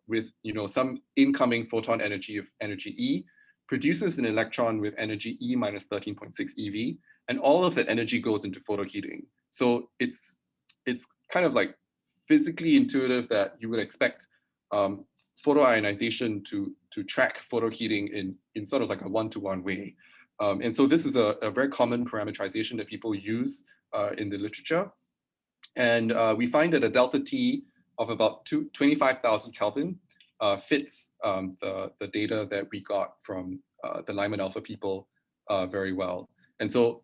with some incoming photon energy of energy E produces an electron with energy E minus 13.6 eV, and all of that energy goes into photoheating. So it's kind of like physically intuitive that you would expect photoionization to track photoheating in sort of like a one-to-one way. And so this is a very common parameterization that people use in the literature. And we find that a delta T of about 25,000 Kelvin fits the data that we got from the Lyman-Alpha people very well. And so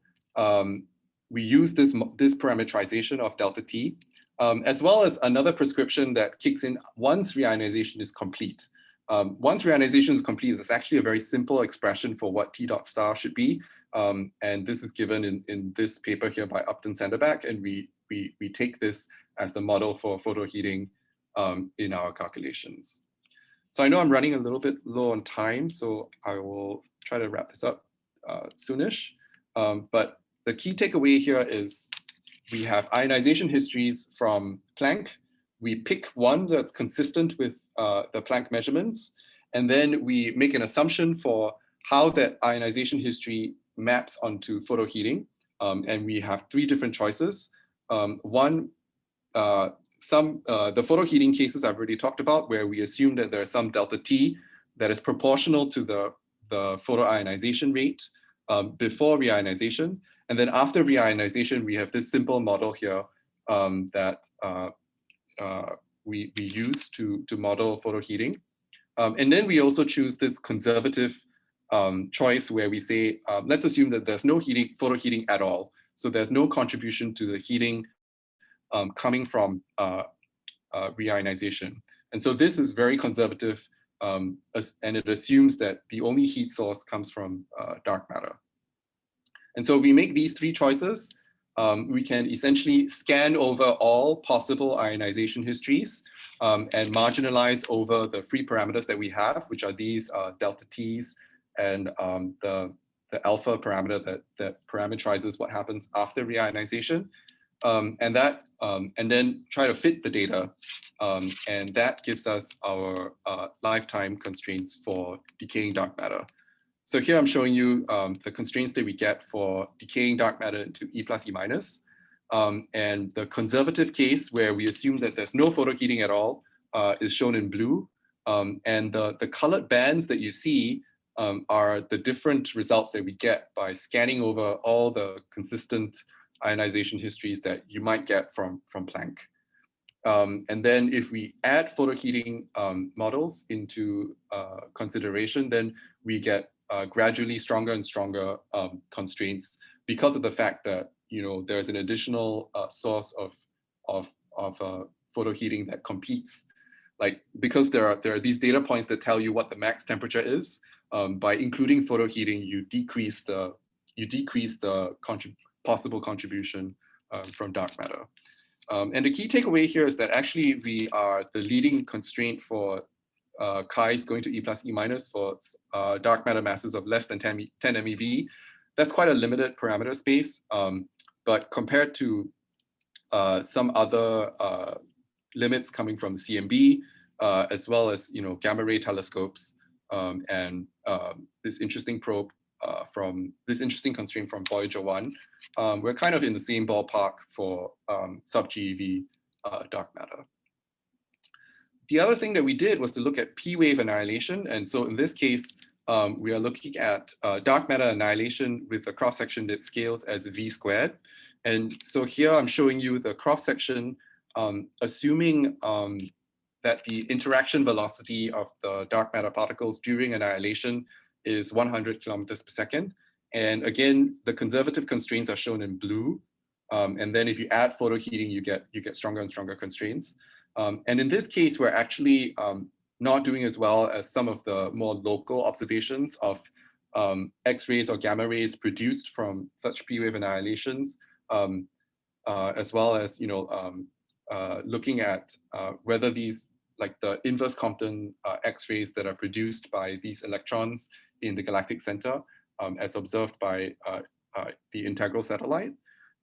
we use this parameterization of delta T, as well as another prescription that kicks in once reionization is complete. Once reionization is complete, there's actually a very simple expression for what T dot star should be. And this is given in this paper here by Upton Sanderback, and we take this as the model for photoheating in our calculations. So I know I'm running a little bit low on time, so I will try to wrap this up soonish. But the key takeaway here is we have ionization histories from Planck. We pick one that's consistent with the Planck measurements, and then we make an assumption for how that ionization history maps onto photoheating. And we have three different choices. One, the photoheating cases I've already talked about, where we assume that there's some delta T that is proportional to the photoionization rate before reionization. And then after reionization, we have this simple model here that we use to model photoheating. And then we also choose this conservative choice where we say, let's assume that there's no photoheating at all. So there's no contribution to the heating coming from reionization. And so this is very conservative, and it assumes that the only heat source comes from dark matter. And so if we make these three choices, we can essentially scan over all possible ionization histories and marginalize over the free parameters that we have, which are these delta T's and the alpha parameter that parameterizes what happens after reionization. And then try to fit the data. And that gives us our lifetime constraints for decaying dark matter. So here I'm showing you the constraints that we get for decaying dark matter into E plus E minus. And the conservative case where we assume that there's no photoheating at all is shown in blue. And the colored bands that you see are the different results that we get by scanning over all the consistent ionization histories that you might get from Planck. And then if we add photoheating models into consideration, then we get gradually stronger and stronger constraints because of the fact that there's an additional source of photoheating that competes. Like, because there are these data points that tell you what the max temperature is. By including photoheating, you decrease the possible contribution from dark matter. And the key takeaway here is that actually we are the leading constraint for Chi's going to E plus E minus for dark matter masses of less than 10 MeV. That's quite a limited parameter space, but compared to some other limits coming from CMB, as well as gamma ray telescopes, and this interesting probe this interesting constraint from Voyager 1, we're kind of in the same ballpark for sub-GeV dark matter. The other thing that we did was to look at P-wave annihilation. And so in this case, we are looking at dark matter annihilation with a cross-section that scales as V squared. And so here I'm showing you the cross-section, assuming that the interaction velocity of the dark matter particles during annihilation is 100 kilometers per second. And again, the conservative constraints are shown in blue. And then if you add photoheating, you get stronger and stronger constraints. And in this case, we're actually not doing as well as some of the more local observations of X-rays or gamma rays produced from such P-wave annihilations, as well as looking at whether these, like the inverse Compton X-rays that are produced by these electrons in the galactic center, as observed by the integral satellite.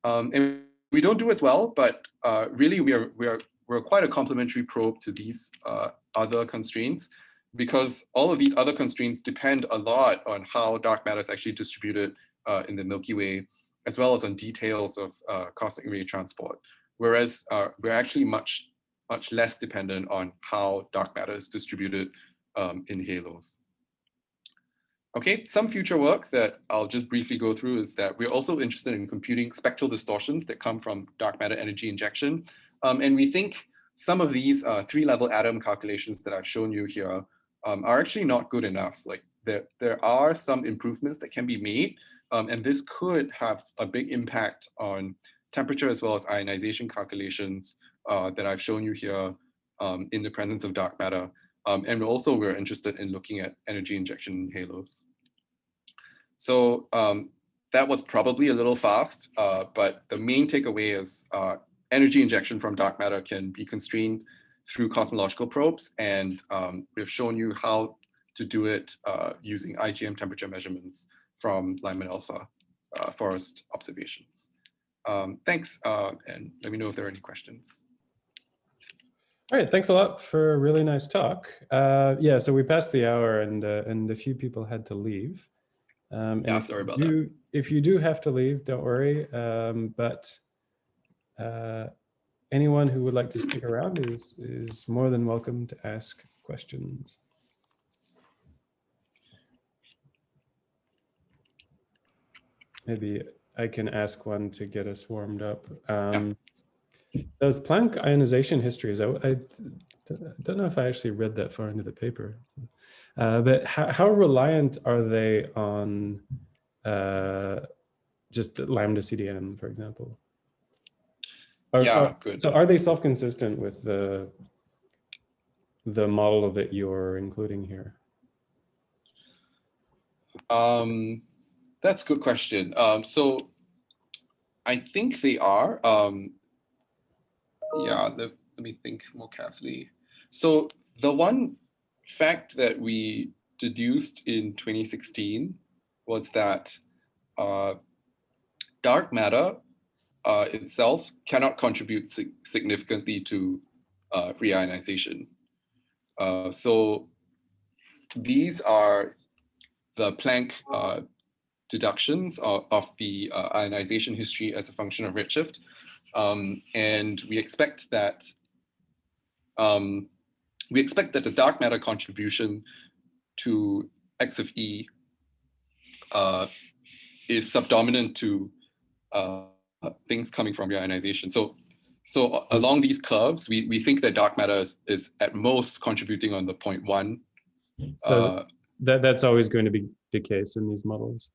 And we don't do as well, but really we're quite a complementary probe to these other constraints, because all of these other constraints depend a lot on how dark matter is actually distributed in the Milky Way, as well as on details of cosmic ray transport. Whereas we're actually much less dependent on how dark matter is distributed in halos. Okay, some future work that I'll just briefly go through is that we're also interested in computing spectral distortions that come from dark matter energy injection. And we think some of these 3-level atom calculations that I've shown you here are actually not good enough. Like there are some improvements that can be made, and this could have a big impact on temperature as well as ionization calculations that I've shown you here in the presence of dark matter. And also we're interested in looking at energy injection in halos. So that was probably a little fast, but the main takeaway is energy injection from dark matter can be constrained through cosmological probes, and we've shown you how to do it using IGM temperature measurements from Lyman-Alpha forest observations. Thanks, and let me know if there are any questions. All right, thanks a lot for a really nice talk. Yeah, so we passed the hour, and a few people had to leave. Yeah, sorry about that. If you do have to leave, don't worry. But anyone who would like to stick around is more than welcome to ask questions. Maybe I can ask one to get us warmed up. Those Planck ionization histories, I don't know if I actually read that far into the paper. But how reliant are they on just lambda CDM, for example? Good. So are they self-consistent with the model that you're including here? That's a good question. So I think they are. Yeah, let me think more carefully. So the one fact that we deduced in 2016 was that dark matter itself cannot contribute significantly to reionization. So these are the Planck deductions of the ionization history as a function of redshift. And we expect that the dark matter contribution to X of E is subdominant to things coming from reionization. So along these curves, we think that dark matter is at most contributing on the 0.1. So that's always going to be the case in these models.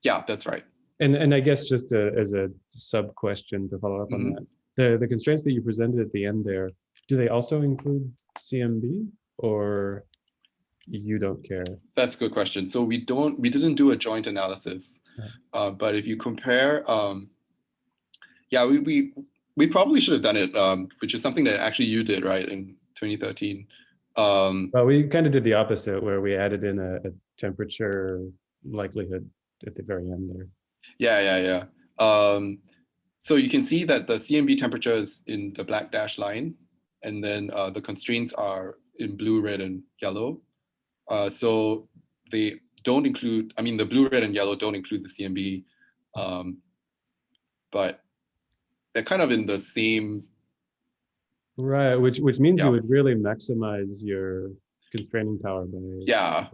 Yeah, that's right. And I guess just as a sub question to follow up on that, the constraints that you presented at the end there, do they also include CMB, or you don't care? That's a good question. So we didn't do a joint analysis, but if you compare, yeah, we probably should have done it, which is something that actually you did, right, in 2013. Well, we kind of did the opposite, where we added in a temperature likelihood at the very end there. Yeah. So you can see that the CMB temperature is in the black dashed line, and then the constraints are in blue, red, and yellow. So they don't include, I mean, the blue, red, and yellow don't include the CMB, but they're kind of in the same. Right, which means you would really maximize your constraining power by. Yeah.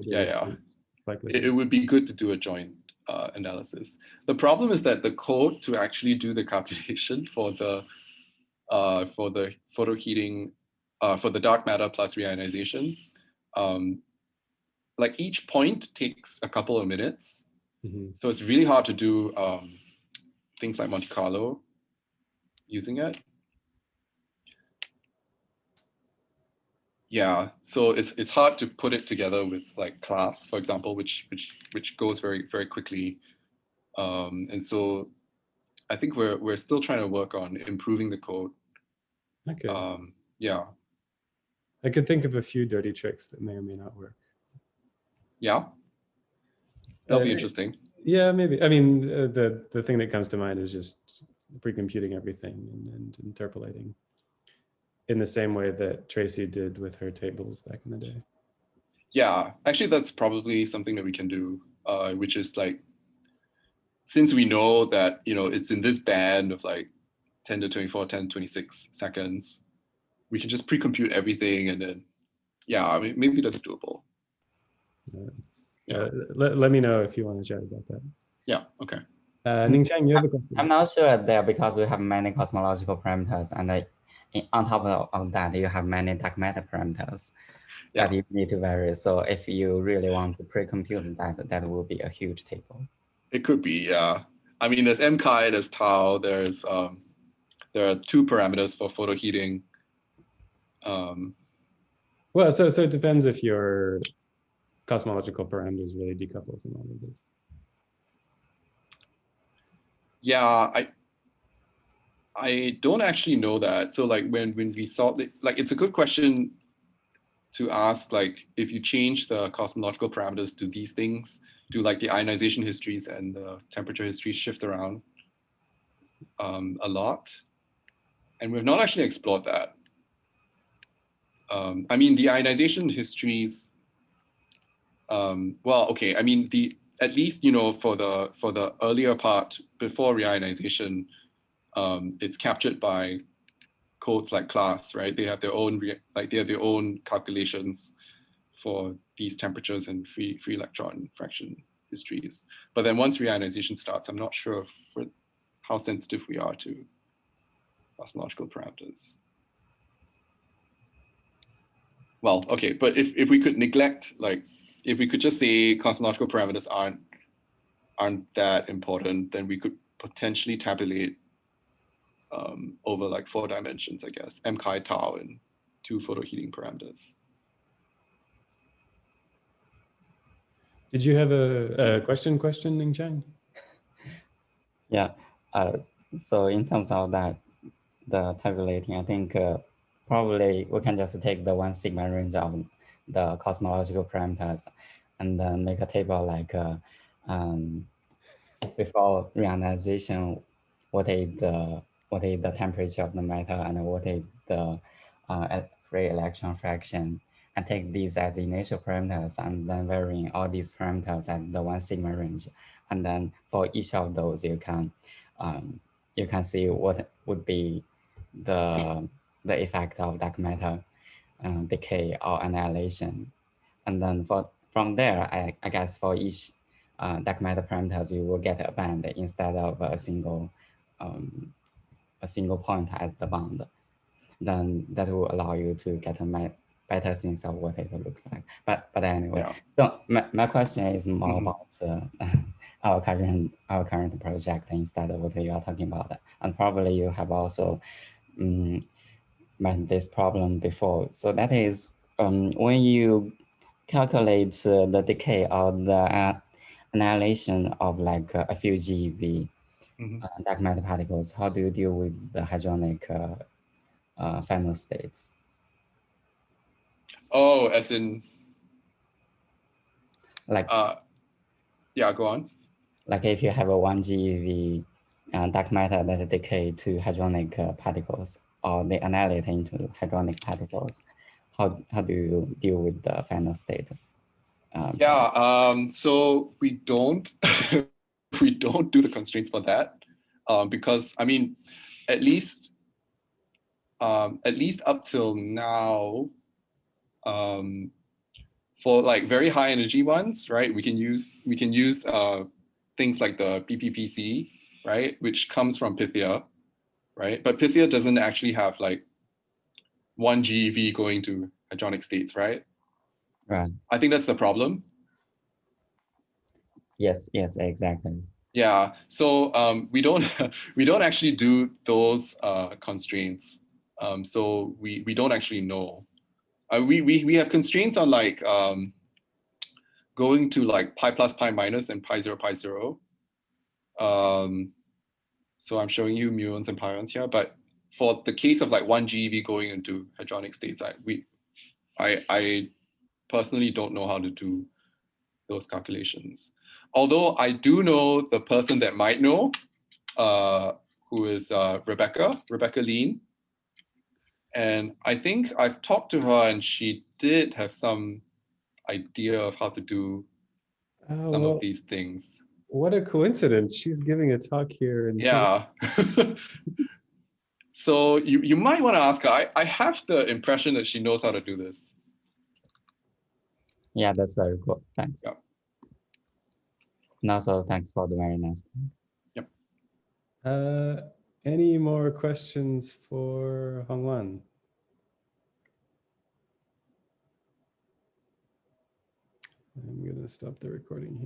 It would be good to do a joint analysis. The problem is that the code to actually do the calculation for the photoheating for the dark matter plus reionization, like each point takes a couple of minutes. So it's really hard to do things like Monte Carlo using it. Yeah, so it's hard to put it together with like class, for example, which goes very, very quickly. And so I think we're still trying to work on improving the code. Okay. Yeah. I could think of a few dirty tricks that may or may not work. Yeah. That'll be interesting. Yeah, maybe. I mean, the thing that comes to mind is just pre-computing everything and interpolating in the same way that Tracy did with her tables back in the day. Yeah, actually, that's probably something that we can do, which is like, since we know that, it's in this band of like 10 to 24, 10 to 26 seconds, we can just pre-compute everything and then, yeah, I mean, maybe that's doable. Yeah. Let me know if you want to chat about that. Yeah, okay. Ningqiang, you have a question? I'm not sure there because we have many cosmological parameters, and on top of that, you have many dark matter parameters that you need to vary. So if you really want to pre-compute that will be a huge table. It could be, yeah. I mean, there's MChi, there's tau, there are 2 parameters for photoheating. Well, so it depends if your cosmological parameters really decouple from all of this. Yeah, I don't actually know that. So like when we solve it, like it's a good question to ask, like if you change the cosmological parameters to these things, do like the ionization histories and the temperature histories shift around a lot? And we've not actually explored that. I mean, the ionization histories, well, okay, I mean, at least, for the earlier part before reionization, it's captured by codes like class, right? They have their own calculations for these temperatures and free electron fraction histories. But then once reionization starts, I'm not sure how sensitive we are to cosmological parameters. Well, okay, but if we could neglect, like, if we could just say cosmological parameters aren't that important, then we could potentially tabulate over like 4 dimensions, I guess, MChi, tau, and 2 photoheating parameters. Did you have a question, Ningqiang? Yeah. So in terms of that, the tabulating, I think probably we can just take the 1 sigma range of the cosmological parameters and then make a table like before reionization, what is the temperature of the matter and what is the free electron fraction, and take these as initial parameters and then varying all these parameters at the 1 sigma range. And then for each of those, you can see what would be the effect of dark matter decay or annihilation. And then from there, I guess for each dark matter parameters, you will get a band instead of a single point as the bound. Then that will allow you to get a better sense of what it looks like. But anyway, yeah. So my question is more about our current project instead of what you are talking about. And probably you have also met this problem before. So that is when you calculate the decay or the annihilation of like a few GeV dark matter particles, how do you deal with the hadronic final states? Oh, as in like yeah, go on. Like if you have a 1 GeV dark matter that decay to hadronic particles, or they annihilate into hadronic particles, how do you deal with the final state? So we don't we don't do the constraints for that because I mean, at least up till now, for like very high energy ones, right? We can use things like the BPPC, right, which comes from Pythia, right? But Pythia doesn't actually have like one GeV going to hadronic states, right? Right. I think that's the problem. Yes, yes, exactly. Yeah, so we don't actually do those constraints. So we don't actually know. We have constraints on like going to like pi plus, pi minus, and pi 0, pi 0. So I'm showing you muons and pions here, but for the case of like one GeV going into hadronic states, I personally don't know how to do those calculations. Although I do know the person that might know, who is Rebecca Lean. And I think I've talked to her and she did have some idea of how to do some of these things. What a coincidence. She's giving a talk here. Yeah. So you might want to ask her. I have the impression that she knows how to do this. Yeah, that's very cool. Thanks. Yeah. And also thanks for the very nice. Yep. Any more questions for Hongwan? I'm going to stop the recording here.